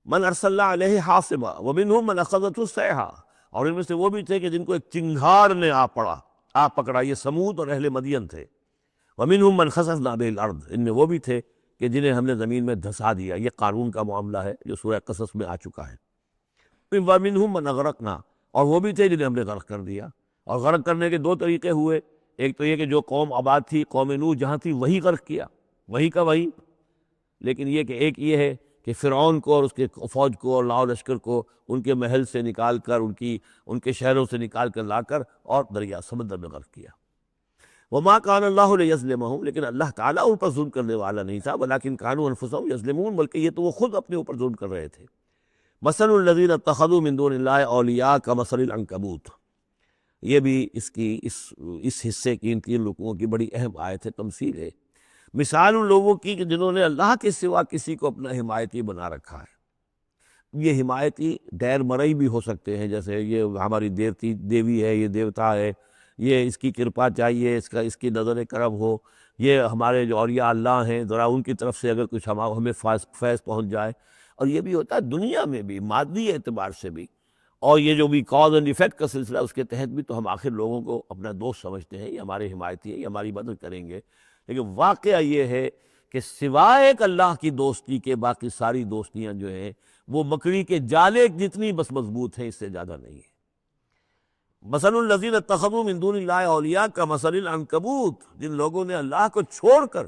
من ارسلنا علیہ حاصبا ومنہم من اخذته الصیحہ، اور ان میں سے وہ بھی تھے کہ جن کو ایک چنگھار نے آ پکڑا. یہ سمود اور اہل مدین تھے. ومنہم من خسفنا به الارض، ان میں وہ بھی تھے کہ جنہیں ہم نے زمین میں دھسا دیا. یہ قارون کا معاملہ ہے جو سورہ قصص میں آ چکا ہے. ومنہم من اغرقنا، اور وہ بھی تھے جنہیں ہم نے غرق کر دیا. اور غرق کرنے کے 2 طریقے ہوئے. ایک تو یہ کہ جو قوم آباد تھی، قوم نوح جہاں تھی وہی غرق کیا، وہی کا وہی. لیکن یہ کہ ایک یہ ہے کہ فرعون کو اور اس کے فوج کو اور لاؤ لشکر کو ان کے محل سے نکال کر، ان کے شہروں سے نکال کر لا کر اور دریا سمندر میں غرق کیا. وما كان الله ليظلمهم، لیکن اللہ تعالیٰ ان پر ظلم کرنے والا نہیں تھا. ولكن كانوا انفسهم يظلمون، بلکہ یہ تو وہ خود اپنے اوپر ظلم کر رہے تھے. مثل الذين اتخذوا من دون الله اولیاء كمثل العنكبوت، یہ بھی اس حصے کی ان 3 رکوعوں کی بڑی اہم آیت ہے، تمثیل ہے. مثال ان لوگوں کی کہ جنہوں نے اللہ کے سوا کسی کو اپنا حمایتی بنا رکھا ہے. یہ حمایتی غیر مرئی بھی ہو سکتے ہیں، جیسے یہ ہماری دیوی ہے، یہ دیوتا ہے، یہ اس کی کرپا چاہیے، اس کی نظر کرم ہو. یہ ہمارے جو اولیاء اللہ ہیں، ذرا ان کی طرف سے اگر کچھ ہمیں فیض پہنچ جائے. اور یہ بھی ہوتا ہے دنیا میں بھی، مادی اعتبار سے بھی. اور یہ جو بھی کاز اینڈ ایفیکٹ کا سلسلہ، اس کے تحت بھی تو ہم آخر لوگوں کو اپنا دوست سمجھتے ہیں، یہ ہمارے حمایتی ہے، یہ ہماری مدد کریں گے. لیکن واقعہ یہ ہے کہ سوائے ایک اللہ کی دوستی کے باقی ساری دوستیاں جو ہیں وہ مکڑی کے جالے جتنی بس مضبوط ہیں، اس سے زیادہ نہیں ہے. مثل الذین اتخذوا من دون اللہ اولیاء کمثل العنکبوت، جن لوگوں نے اللہ کو چھوڑ کر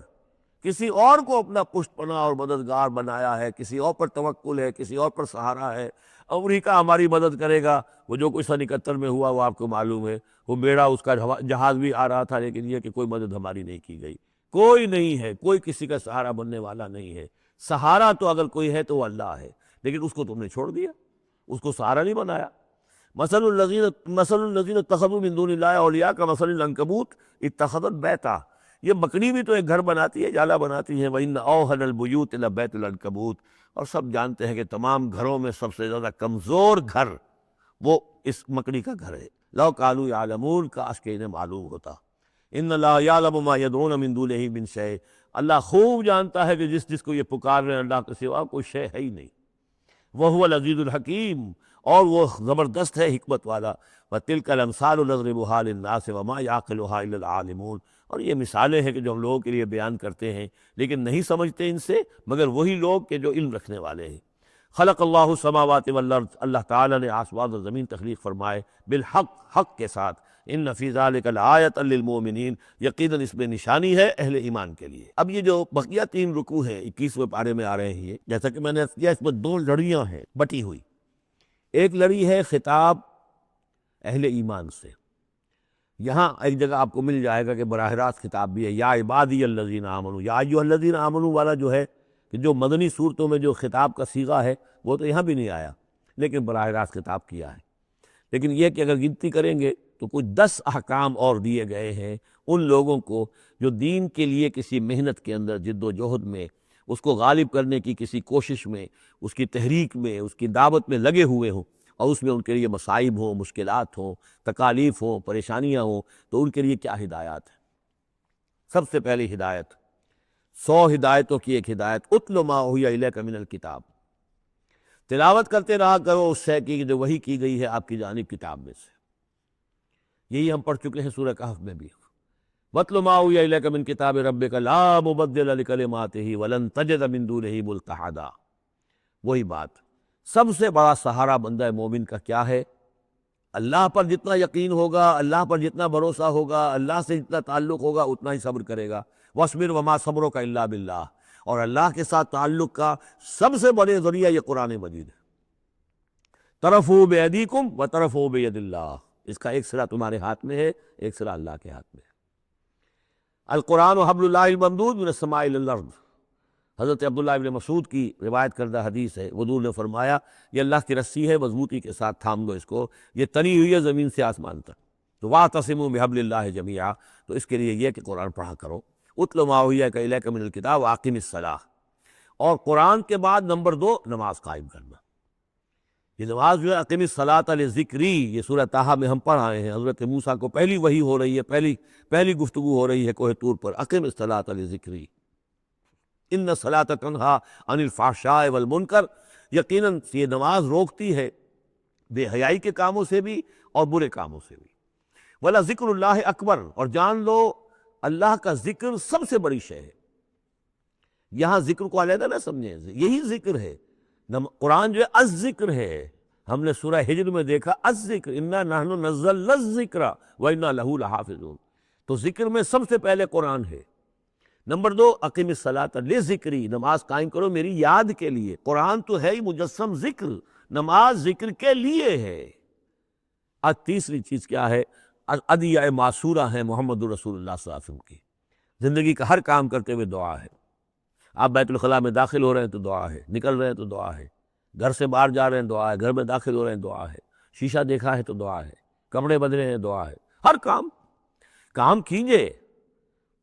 کسی اور کو اپنا پشت پناہ اور مددگار بنایا ہے، کسی اور پر توکل ہے، کسی اور پر سہارا ہے، امریکہ ہماری مدد کرے گا۔ وہ جو کچھ 71 میں ہوا وہ آپ کو معلوم ہے، وہ بیڑا اس کا جہاز بھی آ رہا تھا، لیکن یہ کہ کوئی مدد ہماری نہیں کی گئی، کوئی نہیں ہے، کوئی کسی کا سہارا بننے والا نہیں ہے۔ سہارا تو اگر کوئی ہے تو وہ اللہ ہے، لیکن اس کو تم نے چھوڑ دیا، اس کو سہارا نہیں بنایا۔ مثل الذین اتخذوا من دون اللہ اولیاء کمثل العنکبوت اتخذت بیتا، یہ مکڑی بھی تو ایک گھر بناتی ہے، جالا بناتی ہے۔ وَإِنَّ أَوْهَنَ الْبُيُوتِ لَبَيْتُ الْعَنكَبُوتِ، اور سب جانتے ہیں کہ تمام گھروں میں سب سے زیادہ کمزور گھر وہ اس مکڑی کا گھر ہے۔ لَوْ كَانُوا يَعْلَمُونَ، کاش کہ انہیں معلوم ہوتا۔ إِنَّ اللَّهَ يَعْلَمُ مَا يَدْعُونَ مِن دُونِهِ مِن شَيْءٍ، اللہ خوب جانتا ہے کہ جس کو یہ پکار رہے ہیں اللہ کے سوا کوئی شے ہے ہی نہیں۔ وَهُوَ الْعَزِيزُ الْحَكِيمُ، اور وہ زبردست ہے حکمت والا۔ وَتِلْكَ الْأَمْثَالُ نَضْرِبُهَا لِلنَّاسِ وَمَا يَعْقِلُهَا إِلَّا الْعَالِمُونَ، اور یہ مثالیں ہیں کہ جو ہم لوگوں کے لیے بیان کرتے ہیں لیکن نہیں سمجھتے ان سے مگر وہی لوگ کہ جو علم رکھنے والے ہیں۔ خلق اللہ السماوات والارض، اللہ تعالیٰ نے آسمان و زمین تخلیق فرمائے، بالحق، حق کے ساتھ۔ ان فی ذلک لآیۃ للمؤمنین، یقیناً اس میں نشانی ہے اہل ایمان کے لیے۔ اب یہ جو بقیہ 3 رکوع ہیں 21ویں پارے میں آ رہے ہیں، یہ جیسا کہ میں نے کیا اس میں 2 لڑیاں ہیں بٹی ہوئی۔ ایک لڑی ہے خطاب اہل ایمان سے، یہاں ایک جگہ آپ کو مل جائے گا کہ براہ راست خطاب بھی ہے، یا عبادی الذین آمنوا، یا ایھا الذین آمنوا والا جو ہے کہ جو مدنی صورتوں میں جو خطاب کا صیغہ ہے وہ تو یہاں بھی نہیں آیا، لیکن براہ راست خطاب کیا ہے۔ لیکن یہ کہ اگر گنتی کریں گے تو کچھ 10 احکام اور دیے گئے ہیں ان لوگوں کو جو دین کے لیے کسی محنت کے اندر، جد و جہد میں، اس کو غالب کرنے کی کسی کوشش میں، اس کی تحریک میں، اس کی دعوت میں لگے ہوئے ہوں، اور اس میں ان کے لیے مصائب ہوں، مشکلات ہوں، تکالیف ہوں، پریشانیاں ہوں، تو ان کے لیے کیا ہدایات ہیں؟ سب سے پہلی ہدایت، 100 ہدایتوں کی ایک ہدایت، اتل ما اوحی الیک من الکتاب، تلاوت کرتے رہا کرو اس شے کی جو وحی کی گئی ہے آپ کی جانب کتاب میں سے۔ یہی ہم پڑھ چکے ہیں سورہ کہف میں بھی، وَاتْلُ مَا أُوحِیَ إِلَيْكَ مِن کِتَابِ رَبِّكَ لَا مُبَدِّلَ لِکَلِمَاتِهِ وَلَن تَجِدَ مِن دُونِهِ مُلْتَحَدًا۔ وہی بات، سب سے بڑا سہارا بندہ مومن کا کیا ہے؟ اللہ پر جتنا یقین ہوگا، اللہ پر جتنا بھروسہ ہوگا، اللہ سے جتنا تعلق ہوگا اتنا ہی صبر کرے گا۔ وَاصْبِرْ وَمَا صَبْرُكَ إِلَّا بِاللَّهِ، اور اللہ کے ساتھ تعلق کا سب سے بڑے ذریعہ یہ قرآن مجید ہے۔ طرفوا بِأَيْدِيكُمْ وَطَرَفُوا بِيَدِ اللَّهِ، اس کا ایک سرا تمہارے ہاتھ میں ہے، ایک سرا اللہ کے ہاتھ میں ہے۔ القرآن حبل اللہ الممدود من السماء إلى الأرض، حضرت عبداللہ ابن مسعود کی روایت کردہ حدیث ہے، حضور نے فرمایا یہ اللہ کی رسی ہے، مضبوطی کے ساتھ تھام لو اس کو، یہ تنی ہوئی ہے زمین سے آسمان تک۔ تو واعتصموا بحبل اللہ جمیعا، تو اس کے لیے یہ کہ قرآن پڑھا کرو۔ اتل ما اوحی الیک من الکتاب واقم الصلاۃ، اور قرآن کے بعد نمبر 2 نماز قائم کرنا۔ یہ نماز جو ہے اقم الصلاۃ لذکری، یہ سورہ طٰہٰ میں ہم پڑھ آئے ہیں، حضرت موسیٰ کو پہلی وحی ہو رہی ہے، پہلی گفتگو ہو رہی ہے کوہ طور پر، اقم الصلاۃ لذکری ان الصلاۃ تنہیٰ عن الفحشاء والمنکر، یقیناً یہ نماز روکتی ہے بے حیائی کے کاموں سے بھی اور برے کاموں سے بھی۔ وَلَذِکْرُ اللّٰہِ اکبر، اور جان لو اللہ کا ذکر سب سے بڑی شے ہے۔ یہاں ذکر کو علیحدہ نہ سمجھیں، یہی ذکر ہے۔ قرآن جو ہے الذکر ہے، ہم نے سورہ ہجر میں دیکھا الذکر انا نحن نزلنا الذکر وانا لہ لحافظون، تو ذکر میں سب سے پہلے قرآن ہے۔ نمبر 2 اقم الصلاۃ لذکری، نماز قائم کرو میری یاد کے لیے۔ قرآن تو ہے ہی مجسم ذکر، نماز ذکر کے لیے ہے۔ اور تیسری چیز کیا ہے؟ ادعیہ معصورہ ہیں محمد رسول اللہ صلی اللہ علیہ وسلم کی، زندگی کا ہر کام کرتے ہوئے دعا ہے۔ آپ بیت الخلاء میں داخل ہو رہے ہیں تو دعا ہے، نکل رہے ہیں تو دعا ہے، گھر سے باہر جا رہے ہیں دعا ہے، گھر میں داخل ہو رہے ہیں دعا ہے، شیشہ دیکھا ہے تو دعا ہے، کپڑے بدلے ہیں دعا ہے، ہر کام کیجئے،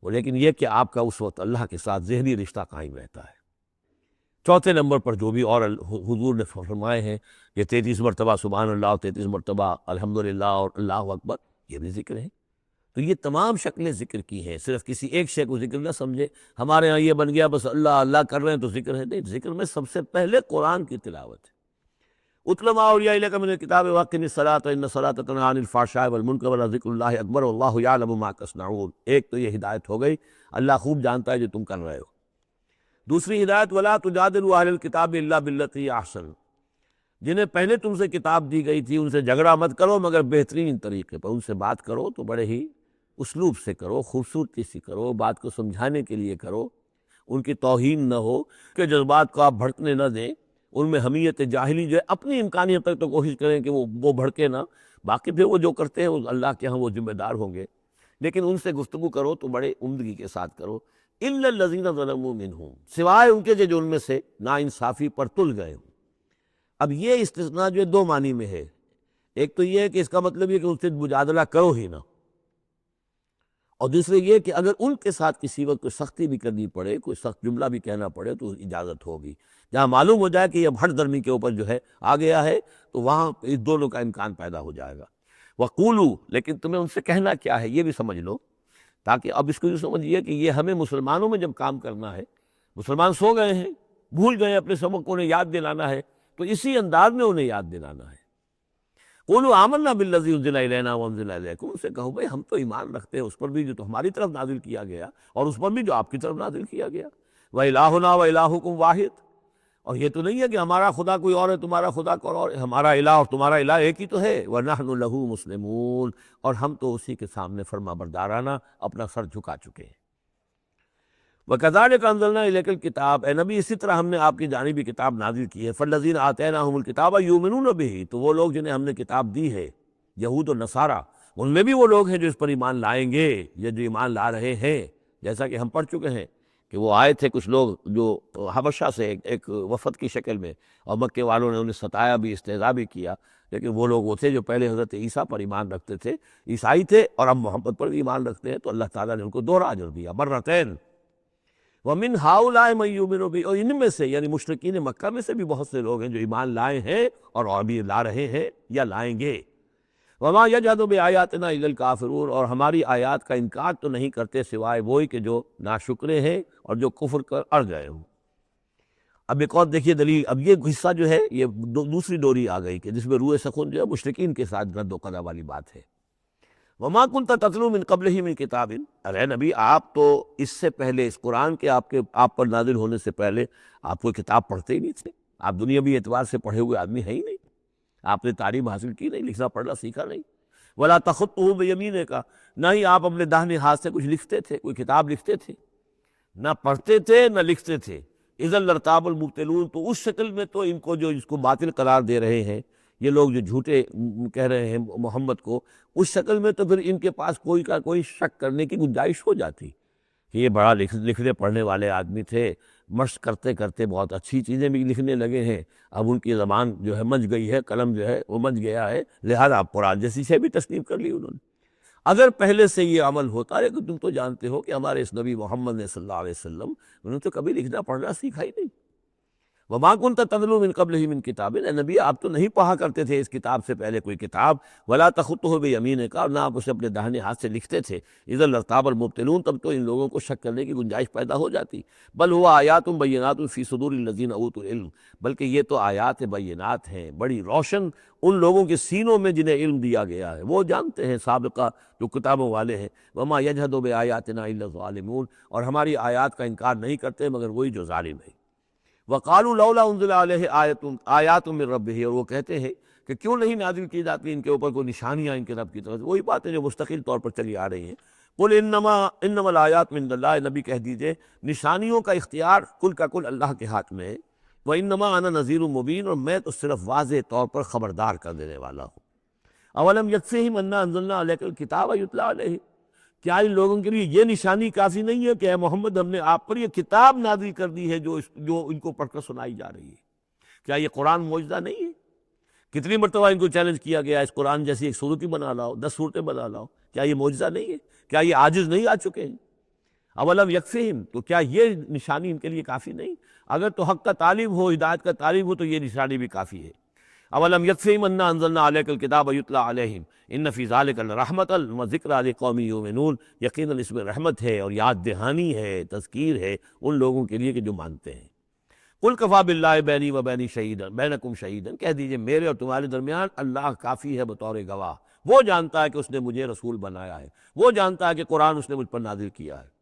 لیکن یہ کہ آپ کا اس وقت اللہ کے ساتھ ذہنی رشتہ قائم رہتا ہے۔ چوتھے نمبر پر جو بھی اور حضور نے فرمائے ہیں، یہ 33 مرتبہ سبحان اللہ اور 33 مرتبہ الحمدللہ اور اللہ اکبر، یہ بھی ذکر ہے۔ تو یہ تمام شکلیں ذکر کی ہیں، صرف کسی ایک شے کو ذکر نہ سمجھے ہمارے ہاں یہ بن گیا بس اللہ اللہ کر رہے ہیں تو ذکر ہے، نہیں، ذکر میں سب سے پہلے قرآن کی تلاوت ہے۔ اتل ما اوحی الیک من الکتاب واقم الصلاۃ ان الصلاۃ تنہیٰ عن الفحشاء والمنکر ولذکر اللہ اکبر واللہ یعلم ما تصنعون۔ ایک تو یہ ہدایت ہو گئی، اللہ خوب جانتا ہے جو تم کر رہے ہو۔ دوسری ہدایت ولا تجادلوا اہل الکتاب الا باللتی احسن، جنہیں پہلے تم سے کتاب دی گئی تھی ان سے جھگڑا مت کرو مگر بہترین طریقے پر، ان سے بات کرو تو بڑے ہی اسلوب سے کرو، خوبصورتی سے کرو، بات کو سمجھانے کے لیے کرو، ان کی توہین نہ ہو کہ جذبات کو آپ بھڑکنے نہ دیں، ان میں حمیت جاہلی جو ہے اپنی امکانیت تک تو کوشش کریں کہ وہ بھڑکے نہ، باقی پھر وہ جو کرتے ہیں وہ اللہ کے ہاں وہ ذمہ دار ہوں گے، لیکن ان سے گفتگو کرو تو بڑے عمدگی کے ساتھ کرو۔ الا الذین ظلموا منہم، سوائے ان کے جو ان میں سے ناانصافی پر تل گئے ہوں۔ اب یہ استثناء جو ہے دو معنی میں ہے، ایک تو یہ ہے کہ اس کا مطلب یہ کہ ان سے مجادلہ کرو ہی نہ، اور دوسرے یہ کہ اگر ان کے ساتھ کسی وقت کوئی سختی بھی کرنی پڑے، کوئی سخت جملہ بھی کہنا پڑے تو اجازت ہوگی، جہاں معلوم ہو جائے کہ یہ ہٹ درمی کے اوپر جو ہے آ گیا ہے تو وہاں اس دونوں کا امکان پیدا ہو جائے گا۔ وَقُولُوا، لیکن تمہیں ان سے کہنا کیا ہے یہ بھی سمجھ لو، تاکہ اب اس کو یہ سمجھیے کہ یہ ہمیں مسلمانوں میں جب کام کرنا ہے، مسلمان سو گئے ہیں، بھول گئے اپنے سبق کو، انہیں یاد دلانا ہے تو اسی انداز میں انہیں یاد دلانا ہے۔ قولوا آمنا بالذی انزل الینا وانزل الیکم، ان سے کہو بھائی ہم تو ایمان رکھتے ہیں اس پر بھی جو تو ہماری طرف نازل کیا گیا اور اس پر بھی جو آپ کی طرف نازل کیا گیا۔ وَإِلٰہُنَا وَإِلٰہُکُمْ واحد، اور یہ تو نہیں ہے کہ ہمارا خدا کوئی اور ہے تمہارا خدا کوئی اور ہے، ہمارا الہ اور تمہارا الہ ایک ہی تو ہے۔ وَنَحْنُ لَهُ مُسْلِمُونَ، اور ہم تو اسی کے سامنے فرما بردارانہ اپنا سر جھکا چکے ہیں۔ وَكَذَلِكَ أَنزَلْنَا إِلَيْكَ الْكِتَابَ، اے نبی اسی طرح ہم نے آپ کی جانب بھی کتاب نازل کی ہے۔ فَالَّذِينَ آتَيْنَاهُمُ الْكِتَابَ يُؤْمِنُونَ بِهِ، تو وہ لوگ جنہیں ہم نے کتاب دی ہے، یہود و نصارہ، ان میں بھی وہ لوگ ہیں جو اس پر ایمان لائیں گے، یہ جو ایمان لا رہے ہیں، جیسا کہ ہم پڑھ چکے ہیں کہ وہ آئے تھے کچھ لوگ جو حبشہ سے ایک وفد کی شکل میں، اور مکے والوں نے انہیں ستایا بھی، استہزاء بھی کیا، لیکن وہ لوگ وہ تھے جو پہلے حضرت عیسیٰ پر ایمان رکھتے تھے، عیسائی تھے، اور اب محمد پر بھی ایمان رکھتے ہیں، تو اللہ تعالیٰ نے ان کو دوہرا اجر دیا، مرتین۔ وَمِنْ هَؤُلَاءِ مَن يُؤْمِنُ بِهِ، اور ان میں سے یعنی مشرکین مکہ میں سے بھی بہت سے لوگ ہیں جو ایمان لائے ہیں اور ابھی لا رہے ہیں یا لائیں گے۔ وَمَا يَجْحَدُ بِآيَاتِنَا إِلَّا الْكَافِرُونَ، اور ہماری آیات کا انکار تو نہیں کرتے سوائے وہی کہ جو ناشکرے ہیں اور جو کفر کر اڑ گئے ہوں۔ اب ایک اور دیکھیے دلیل، اب یہ حصہ جو ہے یہ دوسری ڈوری آ گئی کہ جس میں روئے سخن جو ہے مشرکین کے ساتھ رد و قضا والی بات ہے۔ وَمَا كُنْتَ تَتْلُو مِن قَبْلِهِ مِن كِتَابٍ، ارے نبی آپ تو اس سے پہلے، اس قرآن کے آپ پر نازل ہونے سے پہلے آپ کوئی کتاب پڑھتے ہی نہیں تھے، آپ دنیاوی اعتبار سے پڑھے ہوئے آدمی ہیں ہی نہیں، آپ نے تعلیم حاصل کی نہیں، لکھنا پڑھنا سیکھا نہیں۔ وَلَا تَخُطُّهُ بِيَمِينِكَ، نہ ہی آپ اپنے داہنے ہاتھ سے کچھ لکھتے تھے، کوئی کتاب لکھتے تھے، نہ پڑھتے تھے نہ لکھتے تھے۔ اِذًا لَارْتَابَ الْمُبْطِلُونَ، تو اس شکل میں تو ان کو جو اس کو باطل قرار دے رہے ہیں یہ لوگ جو جھوٹے کہہ رہے ہیں محمد کو، اس شکل میں تو پھر ان کے پاس کوئی کا کوئی شک کرنے کی گنجائش ہو جاتی کہ یہ بڑا لکھنے پڑھنے والے آدمی تھے، مشق کرتے کرتے بہت اچھی چیزیں بھی لکھنے لگے ہیں، اب ان کی زبان جو ہے منجھ گئی ہے، قلم جو ہے وہ منجھ گیا ہے، لہذا قرآن جیسی شے بھی تسلیم کر لی انہوں نے۔ اگر پہلے سے یہ عمل ہوتا، لیکن تم تو جانتے ہو کہ ہمارے اس نبی محمد نے صلی اللہ علیہ وسلم انہوں نے تو کبھی لکھنا پڑھنا سیکھا ہی نہیں۔ وَمَا كُنْتَ تَتْلُو مِن قَبْلِهِ مِن كِتَابٍ، اے نبی آپ تو نہیں پڑھا کرتے تھے اس کتاب سے پہلے کوئی کتاب۔ وَلَا تَخُطُّهُ بِيَمِينِكَ، اور نہ آپ اسے اپنے داہنے ہاتھ سے لکھتے تھے۔ اِذًا لَارْتَابَ الْمُبْطِلُونَ، تب تو ان لوگوں کو شک کرنے کی گنجائش پیدا ہو جاتی۔ بل هُوَ آیاتٌ بَيِّنَاتٌ فِي صُدُورِ الَّذِينَ أُوتُوا الْعِلْمَ، بلکہ یہ تو آیات بینات ہیں، بڑی روشن ان لوگوں کے سینوں میں جنہیں علم دیا گیا ہے، وہ جانتے ہیں سابقہ جو کتابوں والے ہیں۔ وَمَا يَجْحَدُ بِآيَاتِنَا إِلَّا الظَّالِمُونَ، اور ہماری آیات کا انکار نہیں کرتے مگر وہی جو ظالم ہیں۔ وَقَالُوا لَوْلَا أُنزِلَ عَلَيْهِ آیَاتٌ مِّن رَّبِّهِ، اور وہ کہتے ہیں کہ کیوں نہیں نازل کی جاتی ان کے اوپر کوئی نشانیاں ان کے رب کی طرف سے، وہی باتیں جو مستقل طور پر چلی آ رہی ہیں۔ قُلْ إِنَّمَا الْآيَاتُ مِنْ اللَّهِ، نبی کہہ دیجئے نشانیوں کا اختیار کل کا کل اللہ کے ہاتھ میں ہے۔ وَإِنَّمَا أَنَا نَذِيرٌ مُّبِينٌ، اور میں تو صرف واضح طور پر خبردار کر دینے والا ہوں۔ أَوَلَمْ يَكْفِهِمْ أَنَّا أَنزَلْنَا عَلَيْكَ الْكِتَابَ يُتْلَىٰ عَلَيْهِمْ، کیا ان لوگوں کے لیے یہ نشانی کافی نہیں ہے کہ اے محمد ہم نے آپ پر یہ کتاب نازل کر دی ہے جو ان کو پڑھ کر سنائی جا رہی ہے؟ کیا یہ قرآن معجزہ نہیں ہے؟ کتنی مرتبہ ان کو چیلنج کیا گیا اس قرآن جیسی ایک صورت ہی بنا لاؤ، 10 صورتیں بنا لاؤ، کیا یہ معجزہ نہیں ہے؟ کیا یہ عاجز نہیں آ چکے ہیں؟ اولم یکفہم، تو کیا یہ نشانی ان کے لیے کافی نہیں؟ اگر تو حق کا طالب ہو، ہدایت کا طالب ہو، تو یہ نشانی بھی کافی ہے۔ اولم یکفہم انا انزلنا علیک الکتاب یتلی علیہم ان فی ذلک لرحمۃ وذکری لقوم یؤمنون، یقیناً اس میں رحمت ہے اور یاد دہانی ہے، تذکیر ہے ان لوگوں کے لیے کہ جو مانتے ہیں۔ قل کفیٰ باللہ بینی و بین شہیدا بینکم شہیدا، کہہ دیجئے میرے اور تمہارے درمیان اللہ کافی ہے بطور گواہ، وہ جانتا ہے کہ اس نے مجھے رسول بنایا ہے، وہ جانتا ہے کہ قرآن اس نے مجھ پر نازل کیا ہے۔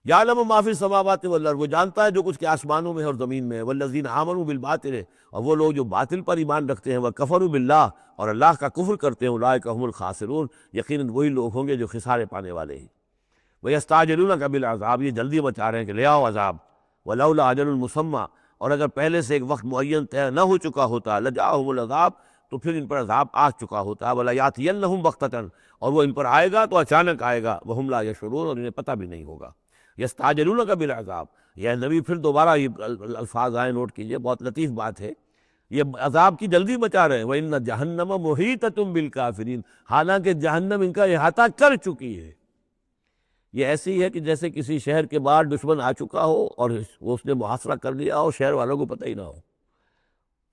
یعلم ما فی السماوات والارض، وہ جانتا ہے جو کچھ کے آسمانوں میں ہے اور زمین میں ہے، والذین آمنوا بالباطل، اور وہ لوگ جو باطل پر ایمان رکھتے ہیں، وکفروا باللہ، اور اللہ کا کفر کرتے ہیں، اولئک هم الخاسرون، یقیناً وہی لوگ ہوں گے جو خسارے پانے والے ہیں۔ وَيَسْتَعْجِلُونَكَ بِالْعَذَابِ، یہ جلدی مچا رہے ہیں کہ لے آؤ عذاب، وَلَوْلَا أَجَلٌ مُّسَمًّى، اور اگر پہلے سے ایک وقت معین طے نہ ہو چکا ہوتا، لَجَاءَهُمُ الْعَذَابُ، تو پھر ان پر عذاب آ چکا ہوتا، وَلَيَأْتِيَنَّهُمْ بَغْتَةً، اور وہ ان پر آئے گا تو اچانک آئے گا، وَهُمْ لَا يَشْعُرُونَ، اور انہیں پتہ بھی نہیں ہوگا۔ یستعجلونک بالعذاب، یہ نبی پھر دوبارہ یہ الفاظ آئے، نوٹ کیجئے، بہت لطیف بات ہے، یہ عذاب کی جلدی مچا رہے ہیں۔ وَإِنَّ جَهَنَّمَ مُحِيطَةٌ بِالْكَافِرِينَ، حالانکہ جہنم ان کا احاطہ کر چکی ہے۔ یہ ایسی ہے کہ جیسے کسی شہر کے باہر دشمن آ چکا ہو اور اس نے محاصرہ کر لیا ہو، شہر والوں کو پتہ ہی نہ ہو۔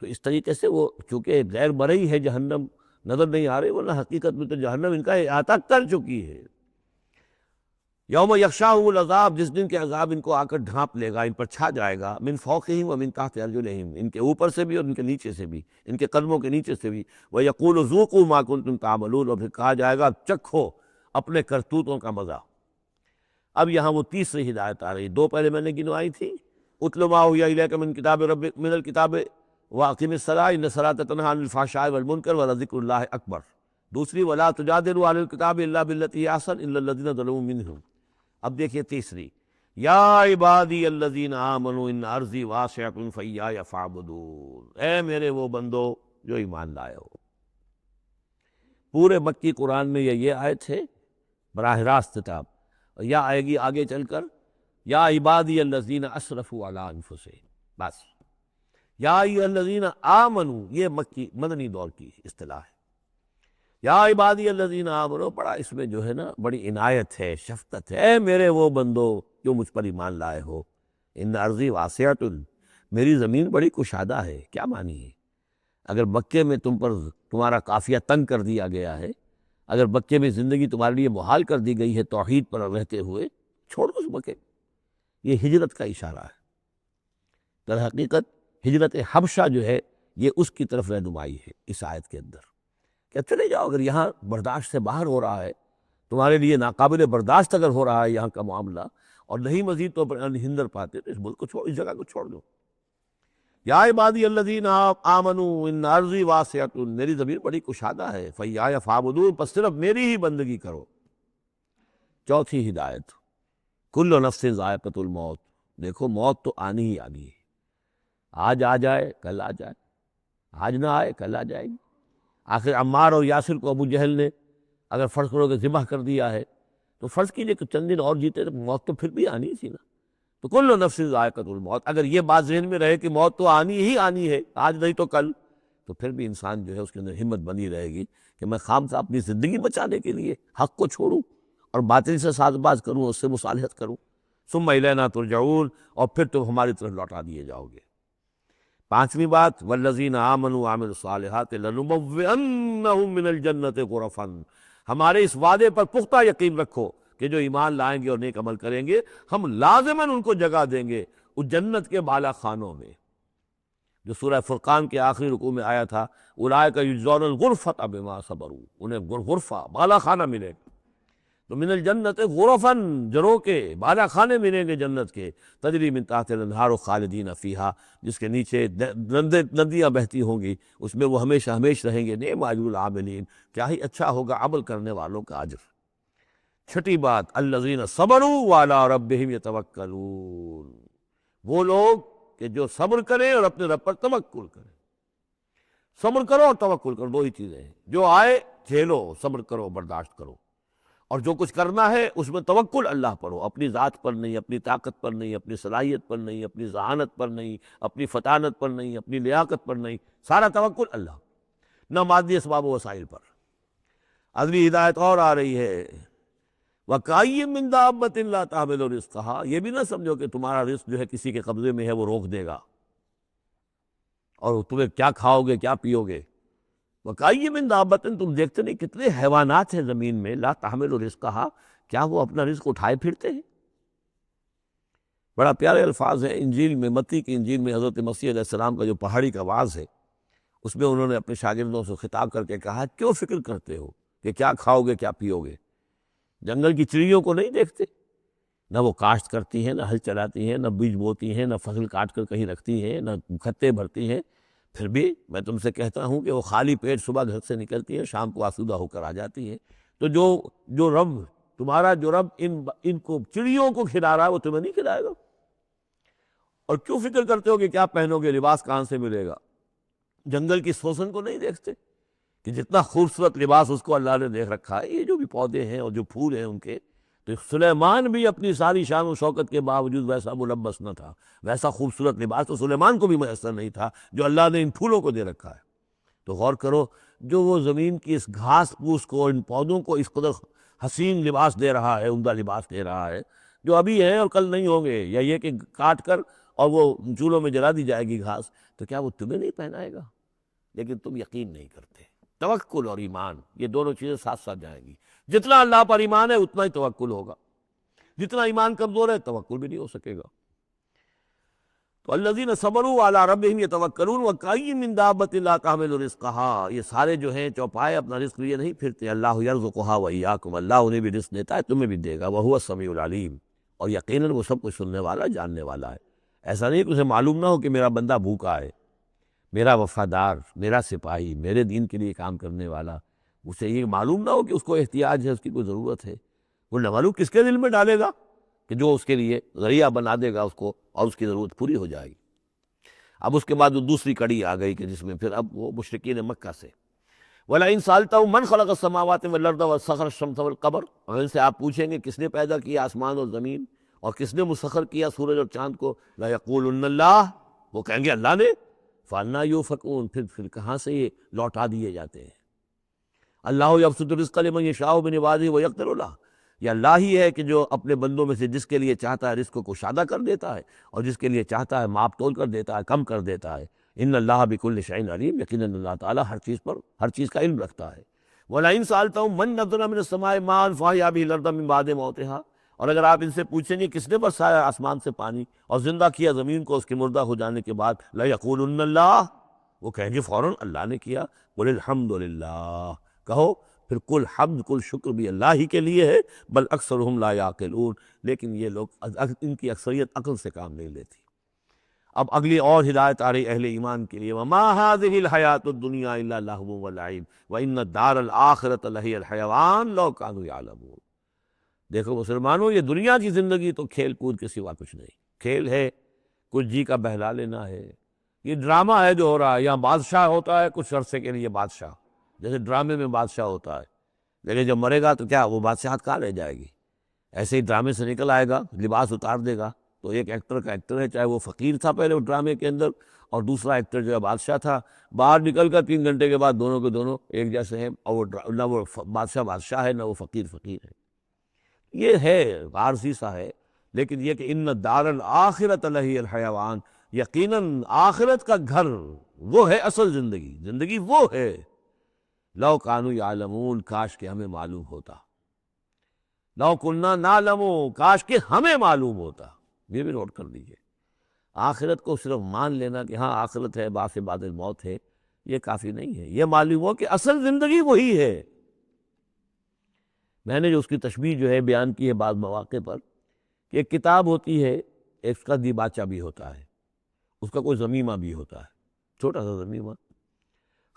تو اس طریقے سے وہ چونکہ غیر مرئی ہے جہنم، نظر نہیں آ رہی، ورنہ حقیقت میں تو جہنم ان کا احاطہ کر چکی ہے۔ یوم یغشاہم العذاب، جس دن کے عذاب ان کو آ کر ڈھانپ لے گا، ان پر چھا جائے گا، من فوقہم ومن تحت ارجلہم، ان کے اوپر سے بھی اور ان کے نیچے سے بھی، ان کے قدموں کے نیچے سے بھی۔ وَيَقُولُ ذُوقُوا مَا كُنتُمْ تَعْمَلُونَ، اور پھر کہا جائے گا چکھو اپنے کرتوتوں کا مزہ۔ اب یہاں وہ تیسری ہدایت آ رہی، دو پہلے میں نے گنوائی تھی، اتل ما اوحی الیک من کتاب ربک من الکتاب واقم الصلاۃ ان الصلاۃ تنہی عن الفحشاء والمنکر ولذکر اللہ اکبر۔ دوسری ولا تجادلوا اہل الکتاب الا بالتی ہی احسن الا الذین ظلموا منہم۔ اب دیکھیے تیسری، یا عبادی الذین آمنوا ان ارضی واسعۃ فایایا فاعبدون، اے میرے وہ بندو جو ایمان لائے ہو۔ پورے مکی قرآن میں یہ آیت ہے براہ راست خطاب، یا آئے گی آگے چل کر یا عبادی الذین اسرفوا علی انفسہم، بس۔ یا ایھا الذین آمنوا، یہ مکی مدنی دور کی اصطلاح ہے۔ یا عبادی الذین آمنوا، بڑا اس میں جو ہے نا بڑی عنایت ہے، شفقت ہے، اے میرے وہ بندو جو مجھ پر ایمان لائے ہو، ان ارضی واسعۃ، میری زمین بڑی کشادہ ہے۔ کیا معنی ہے؟ اگر مکے میں تم پر تمہارا قافیہ تنگ کر دیا گیا ہے، اگر مکے میں زندگی تمہارے لیے محال کر دی گئی ہے توحید پر رہتے ہوئے، چھوڑ دو اس مکے، یہ ہجرت کا اشارہ ہے۔ در حقیقت ہجرت حبشہ جو ہے یہ اس کی طرف رہنمائی ہے اس آیت کے اندر، کہ چلے جاؤ، اگر یہاں برداشت سے باہر ہو رہا ہے، تمہارے لیے ناقابل برداشت اگر ہو رہا ہے یہاں کا معاملہ، اور نہیں مزید تو ہندر پاتے، تو اس ملک کو چھوڑ، اس جگہ کو چھوڑ دو۔ یا عبادی الذین آمنوا ان ارضی واسعۃ، میری زمین بڑی کشادہ ہے، فایایا فاعبدون، پس صرف میری ہی بندگی کرو۔ چوتھی ہدایت، کل نفس ذائقۃ الموت، دیکھو موت تو آنی ہی آنی ہے، آج آ جائے کل آ جائے، آج نہ آئے کل آ جائے گی۔ آخر عمار اور یاسر کو ابو جہل نے اگر فرض کرو کہ ذبح کر دیا ہے، تو فرض کیجئے کہ چند دن اور جیتے تو موت تو پھر بھی آنی تھی نا۔ تو کل نفس ذائقۃ الموت، اگر یہ بات ذہن میں رہے کہ موت تو آنی ہی آنی ہے، آج نہیں تو کل، تو پھر بھی انسان جو ہے اس کے اندر ہمت بنی رہے گی کہ میں خامخواہ اپنی زندگی بچانے کے لیے حق کو چھوڑوں اور باطل سے ساز باز کروں، اس سے مصالحت کروں۔ ثم الینا ترجعون، اور پھر تم ہماری طرف لوٹا دیے جاؤ گے۔ پانچویں بات، والذین آمنوا وعملوا الصالحات لنبوئنہم من الجنۃ غرفا، ہمارے اس وعدے پر پختہ یقین رکھو کہ جو ایمان لائیں گے اور نیک عمل کریں گے، ہم لازماً ان کو جگہ دیں گے اس جنت کے بالا خانوں میں، جو سورہ فرقان کے آخری رکوع میں آیا تھا، اولئک یجزون الغرفۃ بما صبروا، انہیں غرفہ بالا خانہ ملے گا۔ تو من الجنت غرفاً، جروں کے بالا خانے ملیں گے جنت کے، تجری من تحت الانہار خالدین فیہا، جس کے نیچے ندیاں بہتی ہوں گی، اس میں وہ ہمیشہ ہمیش رہیں گے۔ نعم اجر العاملین، کیا ہی اچھا ہوگا عمل کرنے والوں کا اجر۔ چھٹی بات، الذین صبروا وعلی ربہم یتوکلون، وہ لوگ کہ جو صبر کریں اور اپنے رب پر توکل کریں۔ صبر کرو اور توکل کرو، دو ہی چیزیں ہیں، جو آئے جھیلو، صبر کرو، برداشت کرو، اور جو کچھ کرنا ہے اس میں توکل اللہ پر ہو، اپنی ذات پر نہیں، اپنی طاقت پر نہیں، اپنی صلاحیت پر نہیں، اپنی ذہانت پر نہیں، اپنی فطانت پر نہیں، اپنی لیاقت پر نہیں، سارا توکل اللہ، نہ مادی اسباب و وسائل پر۔ اگلی ہدایت اور آ رہی ہے، وَكَأَيٍّ مِّن دَابَّةٍ لَا تَحْمِلُ رِزْقَهَا، یہ بھی نہ سمجھو کہ تمہارا رزق جو ہے کسی کے قبضے میں ہے وہ روک دے گا، اور تمہیں کیا کھاؤ گے کیا پیو گے۔ وَكَأَيٍّ مِّن دَابَّةٍ، تم دیکھتے نہیں کتنے حیوانات ہیں زمین میں، لا تحمل رزقها، کیا وہ اپنا رزق اٹھائے پھرتے ہیں؟ بڑا پیارے الفاظ ہیں انجیل میں، متی کی انجیل میں حضرت مسیح علیہ السلام کا جو پہاڑی کا وعظ ہے، اس میں انہوں نے اپنے شاگردوں سے خطاب کر کے کہا، کیوں فکر کرتے ہو کہ کیا کھاؤ گے کیا پیو گے؟ جنگل کی چڑیوں کو نہیں دیکھتے نہ وہ کاشت کرتی ہیں، نہ ہل چلاتی ہیں، نہ بیج بوتی ہیں، نہ فصل کاٹ کر کہیں رکھتی ہیں، نہ کھتے بھرتی ہیں، پھر بھی میں تم سے کہتا ہوں کہ وہ خالی پیٹ صبح گھر سے نکلتی ہیں، شام کو آسودہ ہو کر آ جاتی ہیں۔ تو جو رب تمہارا جو رب ان کو چڑیوں کو کھلا رہا ہے وہ تمہیں نہیں کھلائے گا؟ اور کیوں فکر کرتے ہو کہ کیا پہنو گے، لباس کہاں سے ملے گا؟ جنگل کی سوسن کو نہیں دیکھتے کہ جتنا خوبصورت لباس اس کو اللہ نے دیکھ رکھا ہے؟ یہ جو بھی پودے ہیں اور جو پھول ہیں ان کے، تو سلیمان بھی اپنی ساری شان و شوکت کے باوجود ویسا ملبس نہ تھا، ویسا خوبصورت لباس تو سلیمان کو بھی میسر نہیں تھا جو اللہ نے ان پھولوں کو دے رکھا ہے۔ تو غور کرو، جو وہ زمین کی اس گھاس پھوس کو، ان پودوں کو اس قدر حسین لباس دے رہا ہے، عمدہ لباس دے رہا ہے، جو ابھی ہیں اور کل نہیں ہوں گے، یا یہ کہ کاٹ کر اور وہ چولہوں میں جلا دی جائے گی گھاس، تو کیا وہ تمہیں نہیں پہنائے گا؟ لیکن تم یقین نہیں کرتے۔ توکل اور ایمان، یہ دونوں چیزیں ساتھ ساتھ جائیں گی۔ جتنا اللہ پر ایمان ہے اتنا ہی توکل ہوگا، جتنا ایمان کمزور ہے توکل بھی نہیں ہو سکے گا۔ تو الذین صبروا علی ربہم یتوکلون وکأی من دابۃ لا تحمل رزقها، یہ سارے جو ہیں چوپائے اپنا رزق لیے نہیں پھرتے، اللہ یرزقها وإیاکم، اللہ انہیں بھی رزق دیتا ہے، تمہیں بھی دے گا، وہو السمیع العلیم، اور یقیناً وہ سب کچھ سننے والا، جاننے والا ہے۔ ایسا نہیں کہ اسے معلوم نہ ہو کہ میرا بندہ بھوکا ہے، میرا وفادار، میرا سپاہی، میرے دین کے لیے کام کرنے والا، اسے یہ معلوم نہ ہو کہ اس کو احتیاج ہے، اس کی کوئی ضرورت ہے۔ وہ نہ معلوم کس کے دل میں ڈالے گا کہ جو اس کے لیے ذریعہ بنا دے گا اس کو، اور اس کی ضرورت پوری ہو جائے گی۔ اب اس کے بعد وہ دوسری کڑی آ گئی کہ جس میں پھر اب وہ مشرکین مکہ سے وَلَئِن سَأَلْتَهُم مَّنْ خَلَقَ السَّمَاوَاتِ وَالْأَرْضَ وَسَخَّرَ الشَّمْسَ وَالْقَمَرَ، اگر ان سے آپ پوچھیں گے کس نے پیدا کیا آسمان اور زمین اور کس نے مسخر کیا سورج اور چاند کو، لَيَقُولُنَّ اللَّهُ، وہ کہیں گے اللہ نے۔ فَأَنَّىٰ يُؤْفَكُونَ، پھر کہاں سے یہ لوٹا دیے جاتے ہیں؟ اللہ یبسط الرزق لمن یشاء من عبادہ ویقدر لہ، یہ اللہ ہی ہے کہ جو اپنے بندوں میں سے جس کے لیے چاہتا ہے رزق کو کشادہ کر دیتا ہے، اور جس کے لیے چاہتا ہے ماپ تول کر دیتا ہے، کم کر دیتا ہے۔ ان اللہ بکل شیء علیم، یقیناً اللہ تعالیٰ ہر چیز پر ہر چیز کا علم رکھتا ہے۔ وَلَئِن سَأَلْتَهُم مَّن نَّزَّلَ مِنَ السَّمَاءِ مَاءً فَأَحْيَا بِهِ الْأَرْضَ مِن بَعْدِ مَوْتِهَا، اور اگر آپ ان سے پوچھیں گے کس نے برسایا آسمان سے پانی اور زندہ کیا زمین کو اس کے مردہ ہو جانے کے بعد، لَيَقُولُنَّ اللَّهُ، وہ کہیں گے فوراً اللہ نے کیا۔ قُلِ الْحَمْدُ لِلَّهِ، کہو پھر کل حمد کل شکر بھی اللہ ہی کے لیے ہے، بل اکثرہم لا یعقلون، لیکن یہ لوگ، ان کی اکثریت عقل سے کام نہیں لیتی۔ اب اگلی اور ہدایت آ رہی اہل ایمان کے لیے، وما هذه الحیاۃ الدنیا الا لہو ولعب وان الدار الآخرۃ لہی الحیوان لو کانوا یعلمون۔ دیکھو مسلمانوں، یہ دنیا کی زندگی تو کھیل کود کے سوا کچھ نہیں، کھیل ہے، کچھ جی کا بہلا لینا ہے، یہ ڈرامہ ہے جو ہو رہا ہے۔ یہاں بادشاہ ہوتا ہے کچھ عرصے کے لیے بادشاہ، جیسے ڈرامے میں بادشاہ ہوتا ہے، لیکن جب مرے گا تو کیا وہ بادشاہت کہاں رہ جائے گی؟ ایسے ہی ڈرامے سے نکل آئے گا، لباس اتار دے گا تو ایک ایکٹر کا ایکٹر ہے، چاہے وہ فقیر تھا پہلے وہ ڈرامے کے اندر، اور دوسرا ایکٹر جو ہے بادشاہ تھا، باہر نکل کر 3 گھنٹے کے بعد دونوں کے دونوں ایک جیسے ہیں، اور وہ نہ وہ بادشاہ بادشاہ ہے، نہ وہ فقیر فقیر ہے۔ یہ ہے عارضی سا ہے، لیکن یہ کہ ان الدار الآخرۃ لہی الحیوان، یقیناً آخرت کا گھر وہ ہے اصل زندگی، زندگی وہ ہے۔ لو کانوا یعلمون، کاش کہ ہمیں معلوم ہوتا، لو کنا نعلم، کاش کہ ہمیں معلوم ہوتا۔ یہ بھی نوٹ کر لیجئے، آخرت کو صرف مان لینا کہ ہاں آخرت ہے، بعث بعد الموت ہے، یہ کافی نہیں ہے۔ یہ معلوم ہو کہ اصل زندگی وہی ہے۔ میں نے جو اس کی تشبیہ جو ہے بیان کی ہے بعض مواقع پر، کہ ایک کتاب ہوتی ہے، اس کا دیباچہ بھی ہوتا ہے، اس کا کوئی ضمیمہ بھی ہوتا ہے، چھوٹا سا ضمیمہ۔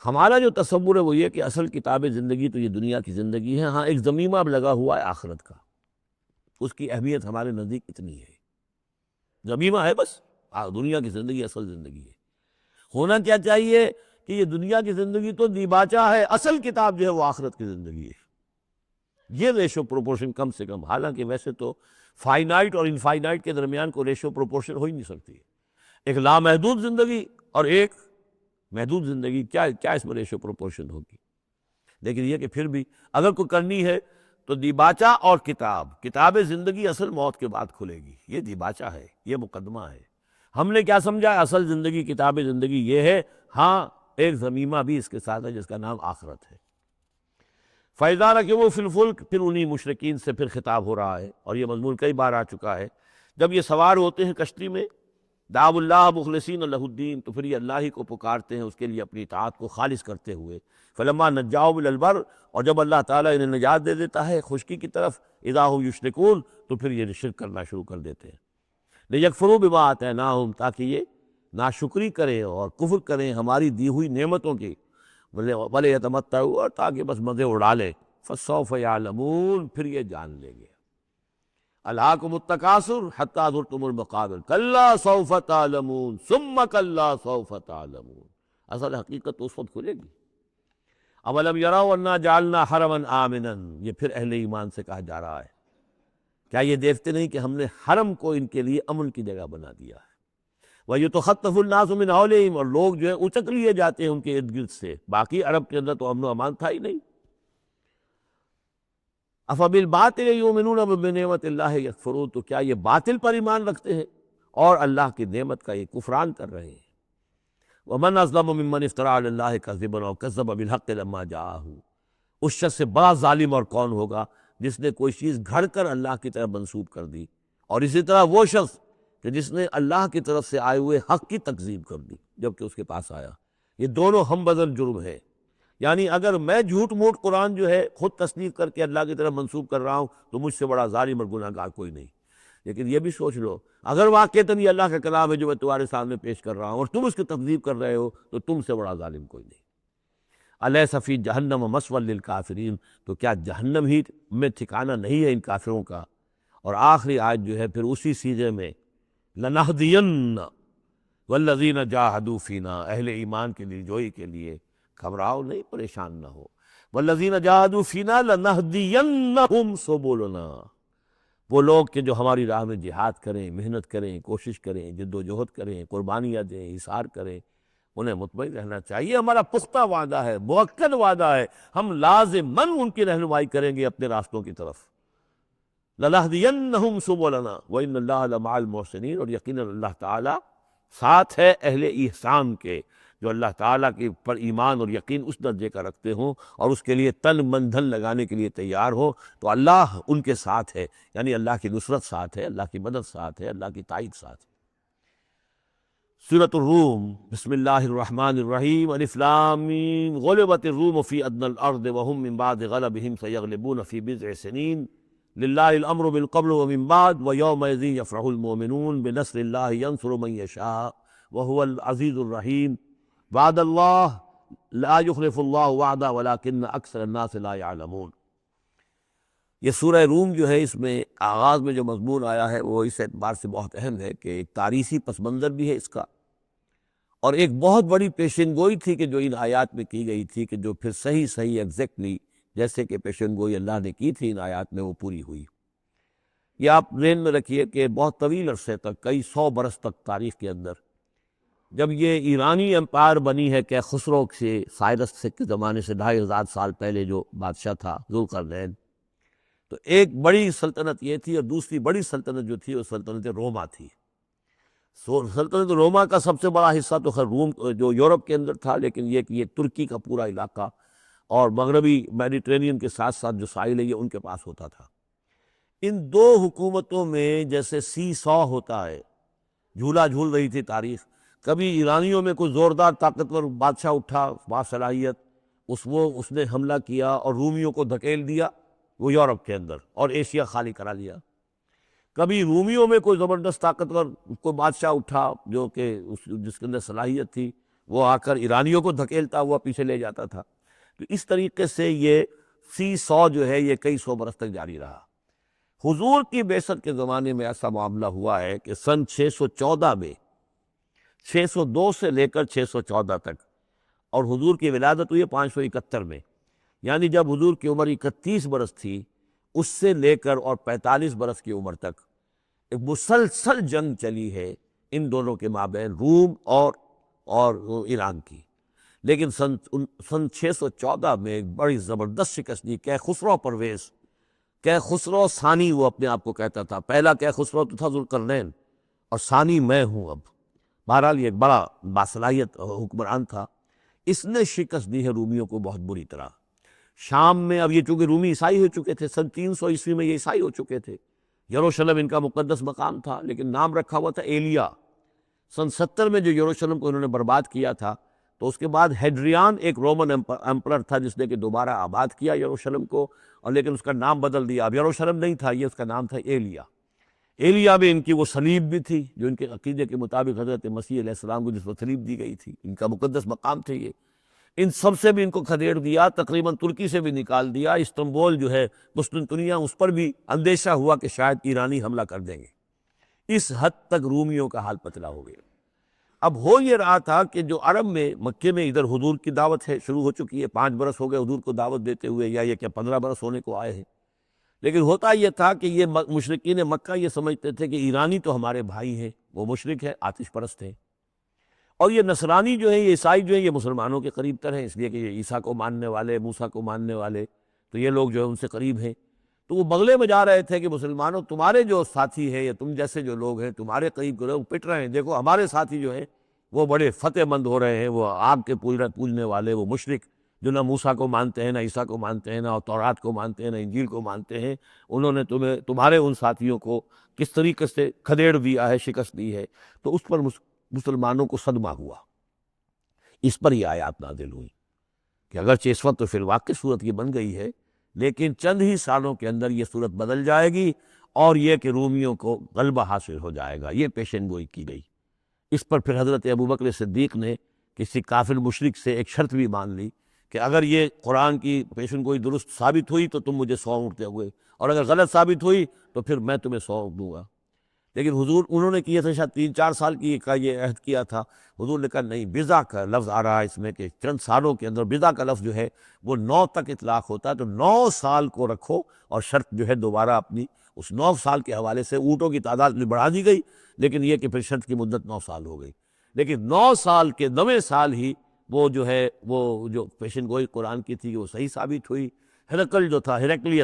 ہمارا جو تصور ہے وہ یہ کہ اصل کتاب زندگی تو یہ دنیا کی زندگی ہے، ہاں ایک ضمیمہ اب لگا ہوا ہے آخرت کا، اس کی اہمیت ہمارے نزدیک اتنی ہے، ضمیمہ ہے بس، دنیا کی زندگی اصل زندگی ہے۔ ہونا کیا چاہیے کہ یہ دنیا کی زندگی تو دیباچہ ہے، اصل کتاب جو ہے وہ آخرت کی زندگی ہے۔ یہ ریشو پروپورشن کم سے کم، حالانکہ ویسے تو فائنائٹ اور انفائنائٹ کے درمیان کو ریشو پروپورشن ہو ہی نہیں سکتی، ایک لامحدود زندگی اور ایک محدود زندگی، کیا اس میں ریشو پروپورشن ہوگی؟ لیکن یہ کہ پھر بھی اگر کوئی کرنی ہے تو دیباچہ اور کتاب زندگی اصل موت کے بعد کھلے گی، یہ دیباچہ ہے، یہ مقدمہ ہے۔ ہم نے کیا سمجھا اصل زندگی کتاب زندگی یہ ہے، ہاں ایک ضمیمہ بھی اس کے ساتھ ہے جس کا نام آخرت ہے۔ فَإِذَا رَكِبُوا فِي الْفُلْكِ، پھر انہی مشرکین سے پھر خطاب ہو رہا ہے، اور یہ مضمون کئی بار آ چکا ہے۔ جب یہ سوار ہوتے ہیں کشتی میں، دعوا اللہ مخلصین لہ الدین، تو پھر یہ اللہ ہی کو پکارتے ہیں، اس کے لیے اپنی اطاعت کو خالص کرتے ہوئے. فلما نجاؤہم الی البر، اور جب اللہ تعالیٰ انہیں نجات دے دیتا ہے خشکی کی طرف، اذا ھم یشرکون، تو پھر یہ شرک کرنا شروع کر دیتے ہیں. لیکفروا بما آتیناہم، تاکہ یہ ناشکری کریں اور کفر کریں ہماری دی ہوئی نعمتوں کی، ولیتمتعوا، اور تاکہ بس مزے اڑا لیں. فسوف یعلمون، پھر یہ جان لیں گے. الہاکم التکاثر حتی زرتم المقابر کلا سوف تعلمون ثم کلا سوف تعلمون. اصل حقیقت تو اس وقت کھلے گی. اولم یروا انا جعلنا حرما آمنا، یہ پھر اہل ایمان سے کہا جا رہا ہے، کیا یہ دیکھتے نہیں کہ ہم نے حرم کو ان کے لیے امن کی جگہ بنا دیا ہے. وَيُتَخَطَّفُ النَّاسُ مِنْ حَوْلِهِمْ، اور لوگ جو ہے اچک لیے جاتے ہیں ان کے ارد گرد سے. باقی عرب کے اندر تو امن و امان تھا ہی نہیں. أَفَبِالْبَاطِلِ يُؤْمِنُونَ وَبِنِعْمَةِ اللَّهِ يَكْفُرُونَ، تو کیا یہ باطل پر ایمان رکھتے ہیں اور اللہ کی نعمت کا یہ کفران کر رہے ہیں. وَمَنْ أَظْلَمُ مِمَّنِ افْتَرَىٰ عَلَى اللَّهِ كَذِبًا أَوْ كَذَّبَ بِالْحَقِّ لَمَّا جَاءَهُ، اس شخص سے بڑا ظالم اور کون ہوگا جس نے کوئی چیز گھڑ کر اللہ کی طرف منسوب کر دی، اور اسی طرح وہ شخص کہ جس نے اللہ کی طرف سے آئے ہوئے حق کی تکذیب کر دی جبکہ اس کے پاس آیا. یہ دونوں ہم بدل جرم ہے. یعنی اگر میں جھوٹ موٹ قرآن جو ہے خود تصنیف کر کے اللہ کی طرف منسوب کر رہا ہوں تو مجھ سے بڑا ظالم اور گناہ گار کوئی نہیں. لیکن یہ بھی سوچ لو، اگر واقعتاً یہ اللہ کا کلام ہے جو میں تمہارے سامنے پیش کر رہا ہوں اور تم اس کی تکذیب کر رہے ہو تو تم سے بڑا ظالم کوئی نہیں. الیس فی جہنم مثوی للکافرین، تو کیا جہنم ہی میں ٹھکانہ نہیں ہے ان کافروں کا. اور آخری آیت جو ہے پھر اسی سیغے میں لنہدین والذین جاہدوا فینا، اہل ایمان کے لیے جوئی کے لیے گھبراؤ نہیں، پریشان نہ ہو. والذین جاہدوا فینا لنہدینہم سبلنا، وہ لوگ کہ جو ہماری راہ میں جہاد کریں، محنت کریں، کوشش کریں، جد و جہد کریں، قربانیاں دیں، احسار کریں، انہیں مطمئن رہنا چاہیے. ہمارا پختہ وعدہ ہے، مؤکد وعدہ ہے، ہم لازماً ان کی رہنمائی کریں گے اپنے راستوں کی طرف. لَنَهْدِيَنَّهُمْ سُبُلَنَا وَإِنَّ اللَّهَ لَمَعَ الْمُحْسِنِينَ، اور یقیناً اللہ تعالیٰ ساتھ ہے اہل احسان کے، جو اللہ تعالیٰ کے پر ایمان اور یقین اس درجے کا رکھتے ہوں اور اس کے لیے تن من دھن لگانے کے لیے تیار ہو، تو اللہ ان کے ساتھ ہے. یعنی اللہ کی نصرت ساتھ ہے، اللہ کی مدد ساتھ ہے، اللہ کی تائید ساتھ ہے. سورۃ الروم، بسم اللہ الرحمن الرحیم. الف لام میم، غلبت الروم فی ادنی الارض وهم من بعد غلبهم سیغلبون فی بضع سنین، للہ الامر من قبل ومن بعد ویومئذ یفرح المؤمنون بنصر اللہ ینصر من یشاء وهو العزیز الرحیم. وعد اللہ لا یخلف اللہ وعدہ ولکن اکثر الناس لا یعلمون. یہ سورہ روم جو ہے، اس میں آغاز میں جو مضمون آیا ہے وہ اس اعتبار سے بہت اہم ہے کہ ایک تاریخی پس منظر بھی ہے اس کا، اور ایک بہت بڑی پیشن گوئی تھی کہ جو ان آیات میں کی گئی تھی کہ جو پھر صحیح ایگزیکٹلی جیسے کہ پیشن گوئی اللہ نے کی تھی ان آیات میں وہ پوری ہوئی. یہ آپ ذہن میں رکھیے کہ بہت طویل عرصے تک، کئی 100 برس تک تاریخ کے اندر، جب یہ ایرانی امپائر بنی ہے کہ خسرو سے، سائرس سے کے زمانے سے 2500 سال پہلے جو بادشاہ تھا ذوالقرنین، تو ایک بڑی سلطنت یہ تھی، اور دوسری بڑی سلطنت جو تھی وہ سلطنت روما تھی. سلطنت روما کا سب سے بڑا حصہ تو خیر روم جو یورپ کے اندر تھا، لیکن یہ کہ یہ ترکی کا پورا علاقہ اور مغربی میڈیٹرینین کے ساتھ ساتھ جو ساحل ہے یہ ان کے پاس ہوتا تھا. ان دو حکومتوں میں جیسے سی سو ہوتا ہے، جھولا جھول رہی تھی تاریخ. کبھی ایرانیوں میں کوئی زوردار طاقتور بادشاہ اٹھا باصلاحیت، اس نے حملہ کیا اور رومیوں کو دھکیل دیا وہ یورپ کے اندر اور ایشیا خالی کرا لیا. کبھی رومیوں میں کوئی زبردست طاقتور کوئی بادشاہ اٹھا جو کہ جس کے اندر صلاحیت تھی، وہ آ کر ایرانیوں کو دھکیلتا ہوا پیچھے لے جاتا تھا. تو اس طریقے سے یہ سی سو جو ہے یہ کئی 100 برس تک جاری رہا. حضور کی بعثت کے زمانے میں ایسا معاملہ ہوا ہے کہ سن 614 میں، 602 سے لے کر 614 تک، اور حضور کی ولادت ہوئی 571 میں، یعنی جب حضور کی عمر 31 برس تھی اس سے لے کر اور 45 برس کی عمر تک ایک مسلسل جنگ چلی ہے ان دونوں کے مابین، روم اور ایران کی. لیکن سن 614 میں ایک بڑی زبردست شکست دی. کیخسرو پرویز، کیخسرو ثانی وہ اپنے آپ کو کہتا تھا، پہلا کیخسرو تو تھا ذوالقرنین اور ثانی میں ہوں. اب بہرحال یہ ایک بڑا باصلاحیت حکمران تھا. اس نے شکست دی ہے رومیوں کو بہت بری طرح. شام میں، اب یہ چونکہ رومی عیسائی ہو چکے تھے، سن 300 عیسوی میں یہ عیسائی ہو چکے تھے. یروشلم ان کا مقدس مقام تھا، لیکن نام رکھا ہوا تھا ایلیا. سن 70 میں جو یروشلم کو انہوں نے برباد کیا تھا، تو اس کے بعد ہیڈریان ایک رومن امپرر تھا جس نے کہ دوبارہ آباد کیا یروشلم کو، اور لیکن اس کا نام بدل دیا، اب یروشلم نہیں تھا یہ، اس کا نام تھا ایلیا۔ ایلیا میں ان کی وہ صلیب بھی تھی جو ان کے عقیدے کے مطابق حضرت مسیح علیہ السلام کو جس پر صلیب دی گئی تھی، ان کا مقدس مقام تھے یہ۔ ان سب سے بھی ان کو کھدیڑ دیا، تقریباً ترکی سے بھی نکال دیا، استنبول جو ہے قسطنطنیہ، اس پر بھی اندیشہ ہوا کہ شاید ایرانی حملہ کر دیں گے۔ اس حد تک رومیوں کا حال پتلا ہو گیا۔ اب ہو یہ رہا تھا کہ جو عرب میں مکے میں ادھر حضور کی دعوت ہے، شروع ہو چکی ہے، 5 برس ہو گئے حضور کو دعوت دیتے ہوئے، یا یہ کہ 15 برس ہونے کو آئے ہیں، لیکن ہوتا یہ تھا کہ یہ مشرکین مکہ یہ سمجھتے تھے کہ ایرانی تو ہمارے بھائی ہیں، وہ مشرک ہے، آتش پرست ہیں، اور یہ نصرانی جو ہیں، یہ عیسائی جو ہیں، یہ مسلمانوں کے قریب تر ہیں، اس لیے کہ یہ عیسیٰ کو ماننے والے، موسیٰ کو ماننے والے، تو یہ لوگ جو ہے ان سے قریب ہیں۔ تو وہ بغلے میں جا رہے تھے کہ مسلمانوں تمہارے جو ساتھی ہیں یا تم جیسے جو لوگ ہیں تمہارے قریب کے لوگ پٹ رہے ہیں، دیکھو ہمارے ساتھی جو ہیں وہ بڑے فتح مند ہو رہے ہیں، وہ آگ کے پوجنے والے، وہ مشرک جو نہ موسیٰ کو مانتے ہیں، نہ عیسیٰ کو مانتے ہیں، نہ تورات کو مانتے ہیں، نہ انجیل کو مانتے ہیں، انہوں نے تمہارے ان ساتھیوں کو کس طریقے سے کھدیڑ دیا ہے، شکست دی ہے۔ تو اس پر مسلمانوں کو صدمہ ہوا، اس پر یہ آیات نازل ہوئی کہ اگرچہ اس وقت تو فی الواقع صورت یہ بن گئی ہے، لیکن چند ہی سالوں کے اندر یہ صورت بدل جائے گی، اور یہ کہ رومیوں کو غلبہ حاصل ہو جائے گا، یہ پیشن گوئی کی گئی۔ اس پر پھر حضرت ابوبکر صدیق نے کسی کافر مشرک سے ایک شرط بھی مان لی کہ اگر یہ قرآن کی پیشن گوئی درست ثابت ہوئی تو تم مجھے 100 اونٹتے ہوئے، اور اگر غلط ثابت ہوئی تو پھر میں تمہیں 100 اونٹ دوں گا۔ لیکن حضور انہوں نے کیا تھا، شاید 3-4 سال کا یہ عہد کیا تھا، حضور نے کہا نہیں، بضع کا لفظ آ رہا ہے اس میں کہ چند سالوں کے اندر، بضع کا لفظ جو ہے وہ 9 تک اطلاق ہوتا ہے، تو 9 سال کو رکھو، اور شرط جو ہے دوبارہ اپنی اس 9 سال کے حوالے سے اونٹوں کی تعداد میں بڑھا دی گئی، لیکن یہ کہ پھر شرط کی مدت 9 سال ہو گئی۔ لیکن 9 سال کے 9ویں سال ہی وہ جو ہے وہ جو پیشن گوئی قرآن کی تھی وہ صحیح ثابت ہوئی۔ ہرقل جو تھا، ہرقل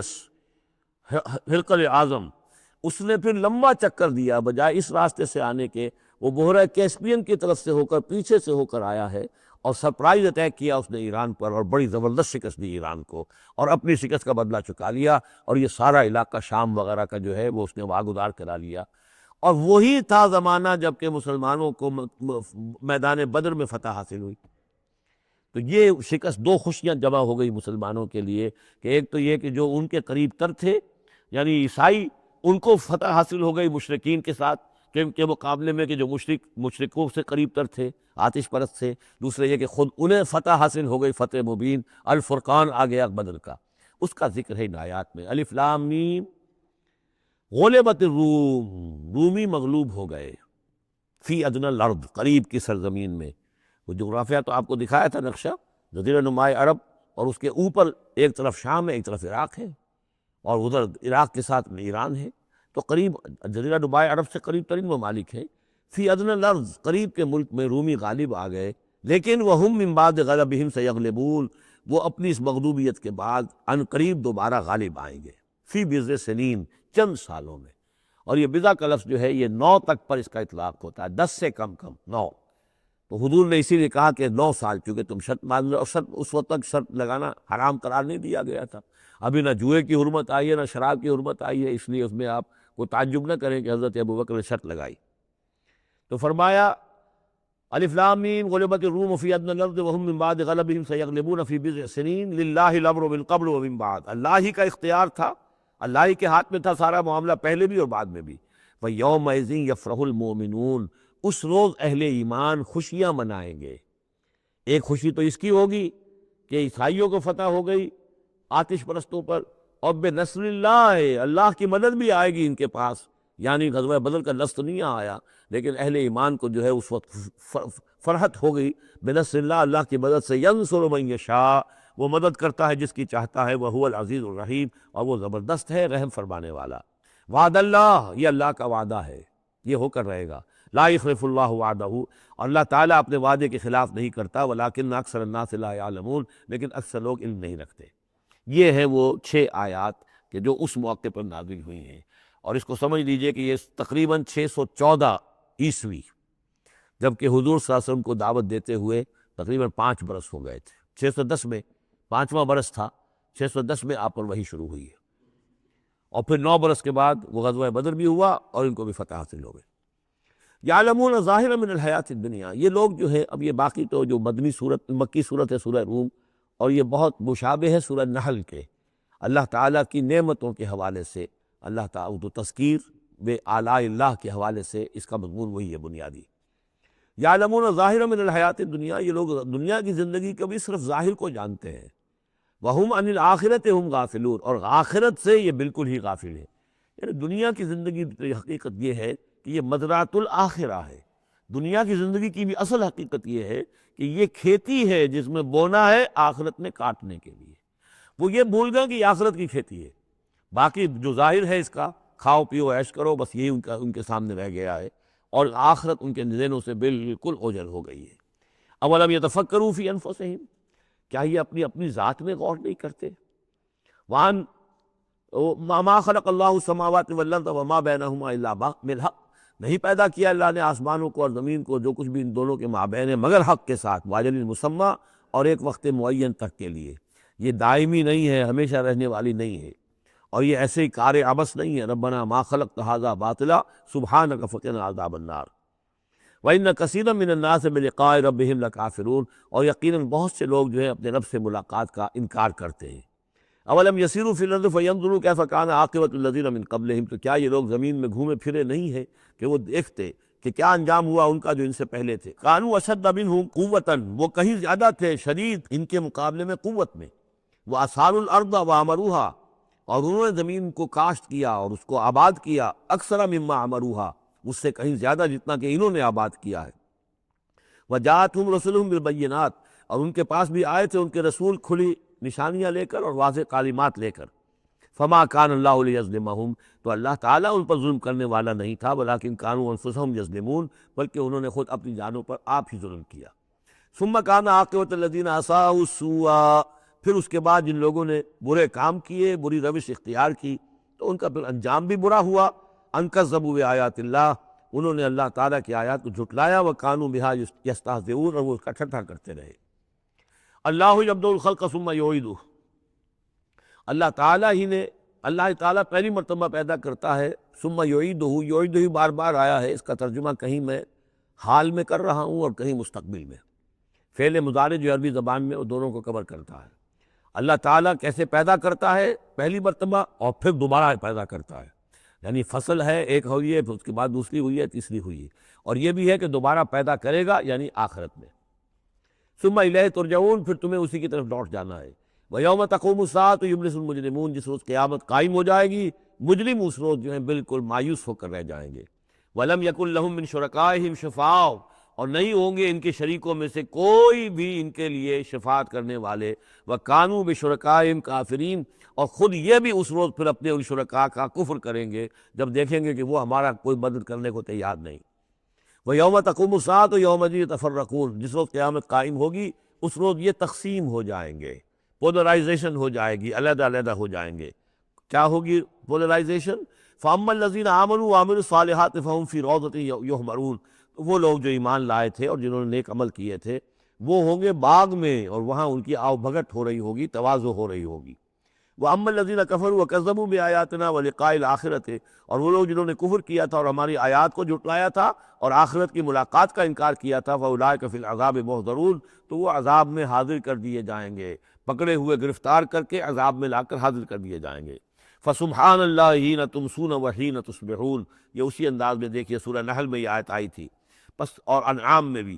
اعظم، اس نے پھر لمبا چکر دیا، بجائے اس راستے سے آنے کے وہ بحیرہ کیسپین کی طرف سے ہو کر، پیچھے سے ہو کر آیا ہے، اور سرپرائز اٹیک کیا اس نے ایران پر، اور بڑی زبردست شکست دی ایران کو، اور اپنی شکست کا بدلہ چکا لیا، اور یہ سارا علاقہ شام وغیرہ کا جو ہے وہ اس نے واگزار کرا لیا۔ اور وہی تھا زمانہ جب کہ مسلمانوں کو میدان بدر میں فتح حاصل ہوئی۔ تو یہ شکست، 2 خوشیاں جمع ہو گئی مسلمانوں کے لیے، کہ ایک تو یہ کہ جو ان کے قریب تر تھے یعنی عیسائی، ان کو فتح حاصل ہو گئی مشرکین کے ساتھ کے مقابلے میں، کہ جو مشرکوں سے قریب تر تھے، آتش پرست تھے۔ دوسرے یہ کہ خود انہیں فتح حاصل ہو گئی، فتح مبین، الفرقان آ گیا بدر کا، اس کا ذکر ہے ان آیات میں۔ الف لام میم، غلبت الروم، رومی مغلوب ہو گئے، فی ادنی الارض، قریب کی سرزمین میں۔ وہ جغرافیہ تو آپ کو دکھایا تھا نقشہ، جزیرہ نمائے عرب، اور اس کے اوپر ایک طرف شام ہے، ایک طرف عراق ہے، اور ادھر عراق کے ساتھ میں ایران ہے، تو قریب جزیرہ نمائے عرب سے قریب ترین ممالک ہیں۔ فی ادنی الارض، قریب کے ملک میں رومی غالب آ گئے، لیکن وہم من بعد غلبہم سیغلبون، وہ اپنی اس مغلوبیت کے بعد ان قریب دوبارہ غالب آئیں گے، فی بضع سنین، چند سالوں میں۔ اور یہ بضع کا لفظ جو ہے یہ 9 تک پر اس کا اطلاق ہوتا ہے، 10 سے کم 9۔ تو حضور نے اسی لیے کہا کہ 9 سال، چونکہ تم شرط مان لو، اور شرط اس وقت تک شرط لگانا حرام قرار نہیں دیا گیا تھا، ابھی نہ جوئے کی حرمت آئی ہے، نہ شراب کی حرمت آئی ہے، اس لیے اس میں آپ کو تعجب نہ کریں کہ حضرت ابوبکر نے شرط لگائی۔ تو فرمایا الف لام میم، غلبت الروم فی ادنی الارض وهم من بعد غلبہم سیغلبون فی بضع سنین، للہ الامر من قبل ومن بعد، اللہ ہی کا اختیار تھا، اللہ ہی کے ہاتھ میں تھا سارا معاملہ، پہلے بھی اور بعد میں بھی۔ وَيَوْمَئِذٍ يَفْرَحُ الْمُؤْمِنُونَ، اس روز اہل ایمان خوشیاں منائیں گے۔ ایک خوشی تو اس کی ہوگی کہ عیسائیوں کو فتح ہو گئی آتش پرستوں پر، اور بنصر اللہ، اللہ کی مدد بھی آئے گی ان کے پاس، یعنی غزوہ بدر کا لفظ نہیں آیا، لیکن اہل ایمان کو جو ہے اس وقت فرحت ہو گئی بنصر اللہ، اللہ کی مدد سے، ینصر من یشاء، وہ مدد کرتا ہے جس کی چاہتا ہے، وہو العزیز الرحیم، اور وہ زبردست ہے، رحم فرمانے والا۔ وعد اللہ، یہ اللہ کا وعدہ ہے، یہ ہو کر رہے گا، لا یخلف اللہ وعدہ، اور اللہ تعالیٰ اپنے وعدے کے خلاف نہیں کرتا، ولکن اکثر الناس لا یعلمون، لیکن اکثر لوگ علم نہیں رکھتے۔ یہ ہے وہ 6 آیات کہ جو اس موقع پر نازل ہوئی ہیں، اور اس کو سمجھ لیجئے کہ یہ تقریباً 614 عیسوی، جبکہ حضور صلی اللہ علیہ وسلم کو دعوت دیتے ہوئے تقریباً 5 برس ہو گئے تھے۔ 610 میں 5واں برس تھا، 610 میں آپ پر وحی شروع ہوئی ہے، اور پھر 9 برس کے بعد وہ غزوہ بدر بھی ہوا اور ان کو بھی فتح حاصل ہو گئی۔ یعلمون ظاہرا من الحیات الدنیا، یہ لوگ جو ہے، اب یہ باقی تو جو مدنی صورت مکی صورت ہے سورہ روم، اور یہ بہت مشابہ ہے سورہ نحل کے، اللہ تعالیٰ کی نعمتوں کے حوالے سے، اللہ تعالیٰ تو تذکیر بے آلاء اللہ کے حوالے سے اس کا مضمون وہی ہے بنیادی۔ یعلمون ظاہرا من الحیات الدنیا، یہ لوگ دنیا کی زندگی کا بھی صرف ظاہر کو جانتے ہیں، وہم عن الآخرۃ ہم غافلون، اور آخرت سے یہ بالکل ہی غافل ہے۔ یعنی دنیا کی زندگی کی حقیقت یہ ہے کہ یہ مزرعۃ الآخرہ ہے۔ دنیا کی زندگی کی بھی اصل حقیقت یہ ہے کہ یہ کھیتی ہے جس میں بونا ہے آخرت میں کاٹنے کے لیے۔ وہ یہ بھول گئے کہ یہ آخرت کی کھیتی ہے، باقی جو ظاہر ہے اس کا کھاؤ پیو عیش کرو، بس یہی ان کے سامنے رہ گیا ہے، اور آخرت ان کے ذہنوں سے بالکل اوجھل ہو گئی ہے۔ اولم یتفکروا فی انفسہم، کیا یہ اپنی ذات میں غور نہیں کرتے؟ وان ما خلق اللہ السماوات والارض وما بینہما الا بالحق، نہیں پیدا کیا اللہ نے آسمانوں کو اور زمین کو، جو کچھ بھی ان دونوں کے مابین ہے، مگر حق کے ساتھ، واجل مسمى، اور ایک وقت معین تک کے لیے۔ یہ دائمی نہیں ہے، ہمیشہ رہنے والی نہیں ہے، اور یہ ایسے ہی کار عبث نہیں ہے۔ ربنا ما خلقت ھذا باطلا سبحانک فقنا عذاب النار وَإِنَّ كَثِيرًا مِّنَ النَّاسِ بِلِقَاءِ رَبِّهِمْ لَكَافِرُونَ، اور یقیناً بہت سے لوگ جو ہے اپنے رب سے ملاقات کا انکار کرتے ہیں۔ اولم یسیروا فی الارض فینظروا کیف کان عاقبۃ الذین من قبلہم، تو کیا یہ لوگ زمین میں گھومے پھرے نہیں ہیں کہ وہ دیکھتے کہ کیا انجام ہوا ان کا جو ان سے پہلے تھے۔ کانوا اشد منہم قوۃ، وہ کہیں زیادہ تھے شدید ان کے مقابلے میں قوت میں۔ وَأَثَارُوا الْأَرْضَ وَعَمَرُوهَا، اور انہوں نے زمین کو کاشت کیا اور اس کو آباد کیا، اکثر مما عمروها، اس سے کہیں زیادہ جتنا کہ انہوں نے آباد کیا ہے۔ وجاءتهم رسلهم بالبینات، اور ان کے پاس بھی آئے تھے ان کے رسول کھلی نشانیاں لے کر اور واضح تعلیمات لے کر۔ فما کان اللہ لیظلمہم، تو اللہ تعالیٰ ان پر ظلم کرنے والا نہیں تھا، ولکن کانوا انفسہم یظلمون، بلکہ انہوں نے خود اپنی جانوں پر آپ ہی ظلم کیا۔ ثم کان عاقبۃ الذین اساءوا السوء، پھر اس کے بعد جن لوگوں نے برے کام کیے، بری روش اختیار کی، تو ان کا پھر انجام بھی برا ہوا۔ ان کذبوا بآیات اللہ، انہوں نے اللہ تعالیٰ کی آیات کو جھٹلایا، وکانوا بہا یستہزئون، اور وہ اس کا ٹھٹھا کرتے رہے۔ اللہ یبدأ الخلق ثم یعیدہ، اللہ تعالیٰ پہلی مرتبہ پیدا کرتا ہے، ثم یعیدہ، یعیدہ بار بار آیا ہے، اس کا ترجمہ کہیں میں حال میں کر رہا ہوں اور کہیں مستقبل میں۔ فعل مضارع جو عربی زبان میں وہ دونوں کو کور کرتا ہے۔ اللہ تعالیٰ کیسے پیدا کرتا ہے؟ پہلی مرتبہ، اور پھر دوبارہ پیدا کرتا ہے، یعنی فصل ہے، ایک ہوئی ہے، پھر اس کے بعد دوسری ہوئی ہے، تیسری ہوئی ہے، اور یہ بھی ہے کہ دوبارہ پیدا کرے گا، یعنی آخرت میں۔ ثم الیہ ترجعون، پھر تمہیں اسی کی طرف لوٹ جانا ہے۔ ویوم تقوم الساعۃ یبلس المجرمون، جس روز قیامت قائم ہو جائے گی، مجرم اس روز جو ہیں بالکل مایوس ہو کر رہ جائیں گے۔ ولم یکن لہم من شرکائہم شفاع، اور نہیں ہوں گے ان کے شریکوں میں سے کوئی بھی ان کے لیے شفاعت کرنے والے۔ وَكَانُوا بِشُرَكَائِهِمْ كَافِرِينَ، اور خود یہ بھی اس روز پھر اپنے ان شرکاء کا کفر کریں گے جب دیکھیں گے کہ وہ ہمارا کوئی مدد کرنے کو تیار نہیں۔ وَيَوْمَ تَقُومُ السَّاعَةُ يَوْمَئِذٍ يَتَفَرَّقُونَ، جس روز قیامت قائم ہوگی اس روز یہ تقسیم ہو جائیں گے، پولرائزیشن ہو جائے گی، علیحدہ علیحدہ ہو جائیں گے۔ کیا ہوگی پولرائزیشن؟ فَأَمَّا الَّذِينَ آمَنُوا وَعَمِلُوا الصَّالِحَاتِ فَهُمْ فِي رَوْضَةٍ يُحْبَرُونَ، وہ لوگ جو ایمان لائے تھے اور جنہوں نے نیک عمل کیے تھے وہ ہوں گے باغ میں، اور وہاں ان کی آؤ بھگت ہو رہی ہوگی، تواضع ہو رہی ہوگی۔ وَأَمَّا الَّذِينَ كَفَرُوا وَكَذَّبُوا بِآيَاتِنَا وَلِقَاءِ الْآخِرَةِ، اور وہ لوگ جنہوں نے کفر کیا تھا اور ہماری آیات کو جھٹلایا تھا اور آخرت کی ملاقات کا انکار کیا تھا، فَأُولَٰئِكَ فِي الْعَذَابِ مُحْضَرُونَ، تو وہ عذاب میں حاضر کر دیے جائیں گے، پکڑے ہوئے گرفتار کر کے عذاب میں لا کر حاضر کر دیے جائیں گے۔ فَسُبْحَانَ اللَّهِ حِينَ تُمْسُونَ وَحِينَ تُصْبِحُونَ، یہ اسی انداز میں دیکھیے سورہ نحل میں یہ آیت آئی تھی، بس اور انعام میں بھی۔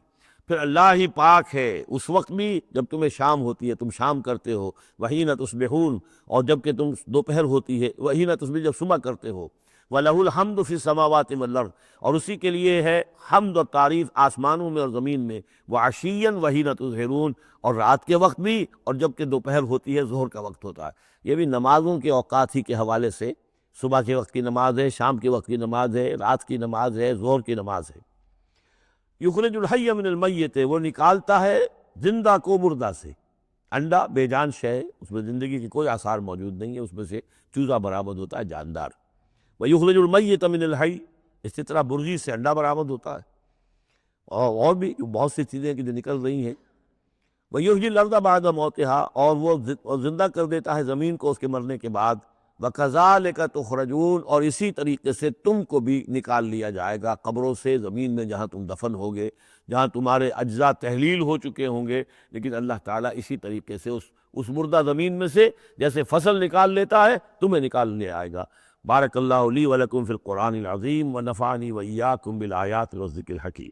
پھر اللہ ہی پاک ہے اس وقت بھی جب تمہیں شام ہوتی ہے، تم شام کرتے ہو، وحین تصبحون، اور جب کہ تم دوپہر ہوتی ہے، وحین تصبح، جب صبح کرتے ہو۔ وَلَهُ الْحَمْدُ فِي السَّمَاوَاتِ وَالْأَرْضِ، اور اسی کے لیے ہے حمد اور تعریف آسمانوں میں اور زمین میں۔ وَعَشِيًّا وَحِينَ تُظْهِرُونَ، اور رات کے وقت بھی اور جب کہ دوپہر ہوتی ہے، ظہر کا وقت ہوتا ہے۔ یہ بھی نمازوں کے اوقات ہی کے حوالے سے، صبح کے وقت کی نماز ہے، شام کے وقت کی نماز ہے، رات کی نماز ہے، ظہر کی نماز ہے۔ یخرج الحی من المیت، وہ نکالتا ہے زندہ کو مردہ سے۔ انڈا بے جان شے، اس میں زندگی کے کوئی آثار موجود نہیں ہے، اس میں سے چوزہ برآمد ہوتا ہے جاندار۔ ویخرج المیت من الحی، اسی طرح برزی سے انڈا برآمد ہوتا ہے، اور بھی بہت سی چیزیں کہ جو نکل رہی ہیں۔ ویحیی الارض بعد موتہا، اور وہ زندہ کر دیتا ہے زمین کو اس کے مرنے کے بعد۔ وَكَذَلِكَ تُخْرَجُونَ، اور اسی طریقے سے تم کو بھی نکال لیا جائے گا قبروں سے، زمین میں جہاں تم دفن ہوگے، جہاں تمہارے اجزاء تحلیل ہو چکے ہوں گے، لیکن اللہ تعالیٰ اسی طریقے سے اس مردہ زمین میں سے جیسے فصل نکال لیتا ہے تمہیں نکال لے آئے گا۔ بارک اللہ لی ولکم فی القرآن العظیم ونفعنی وإیاکم بالآیات والذکر الحکیم۔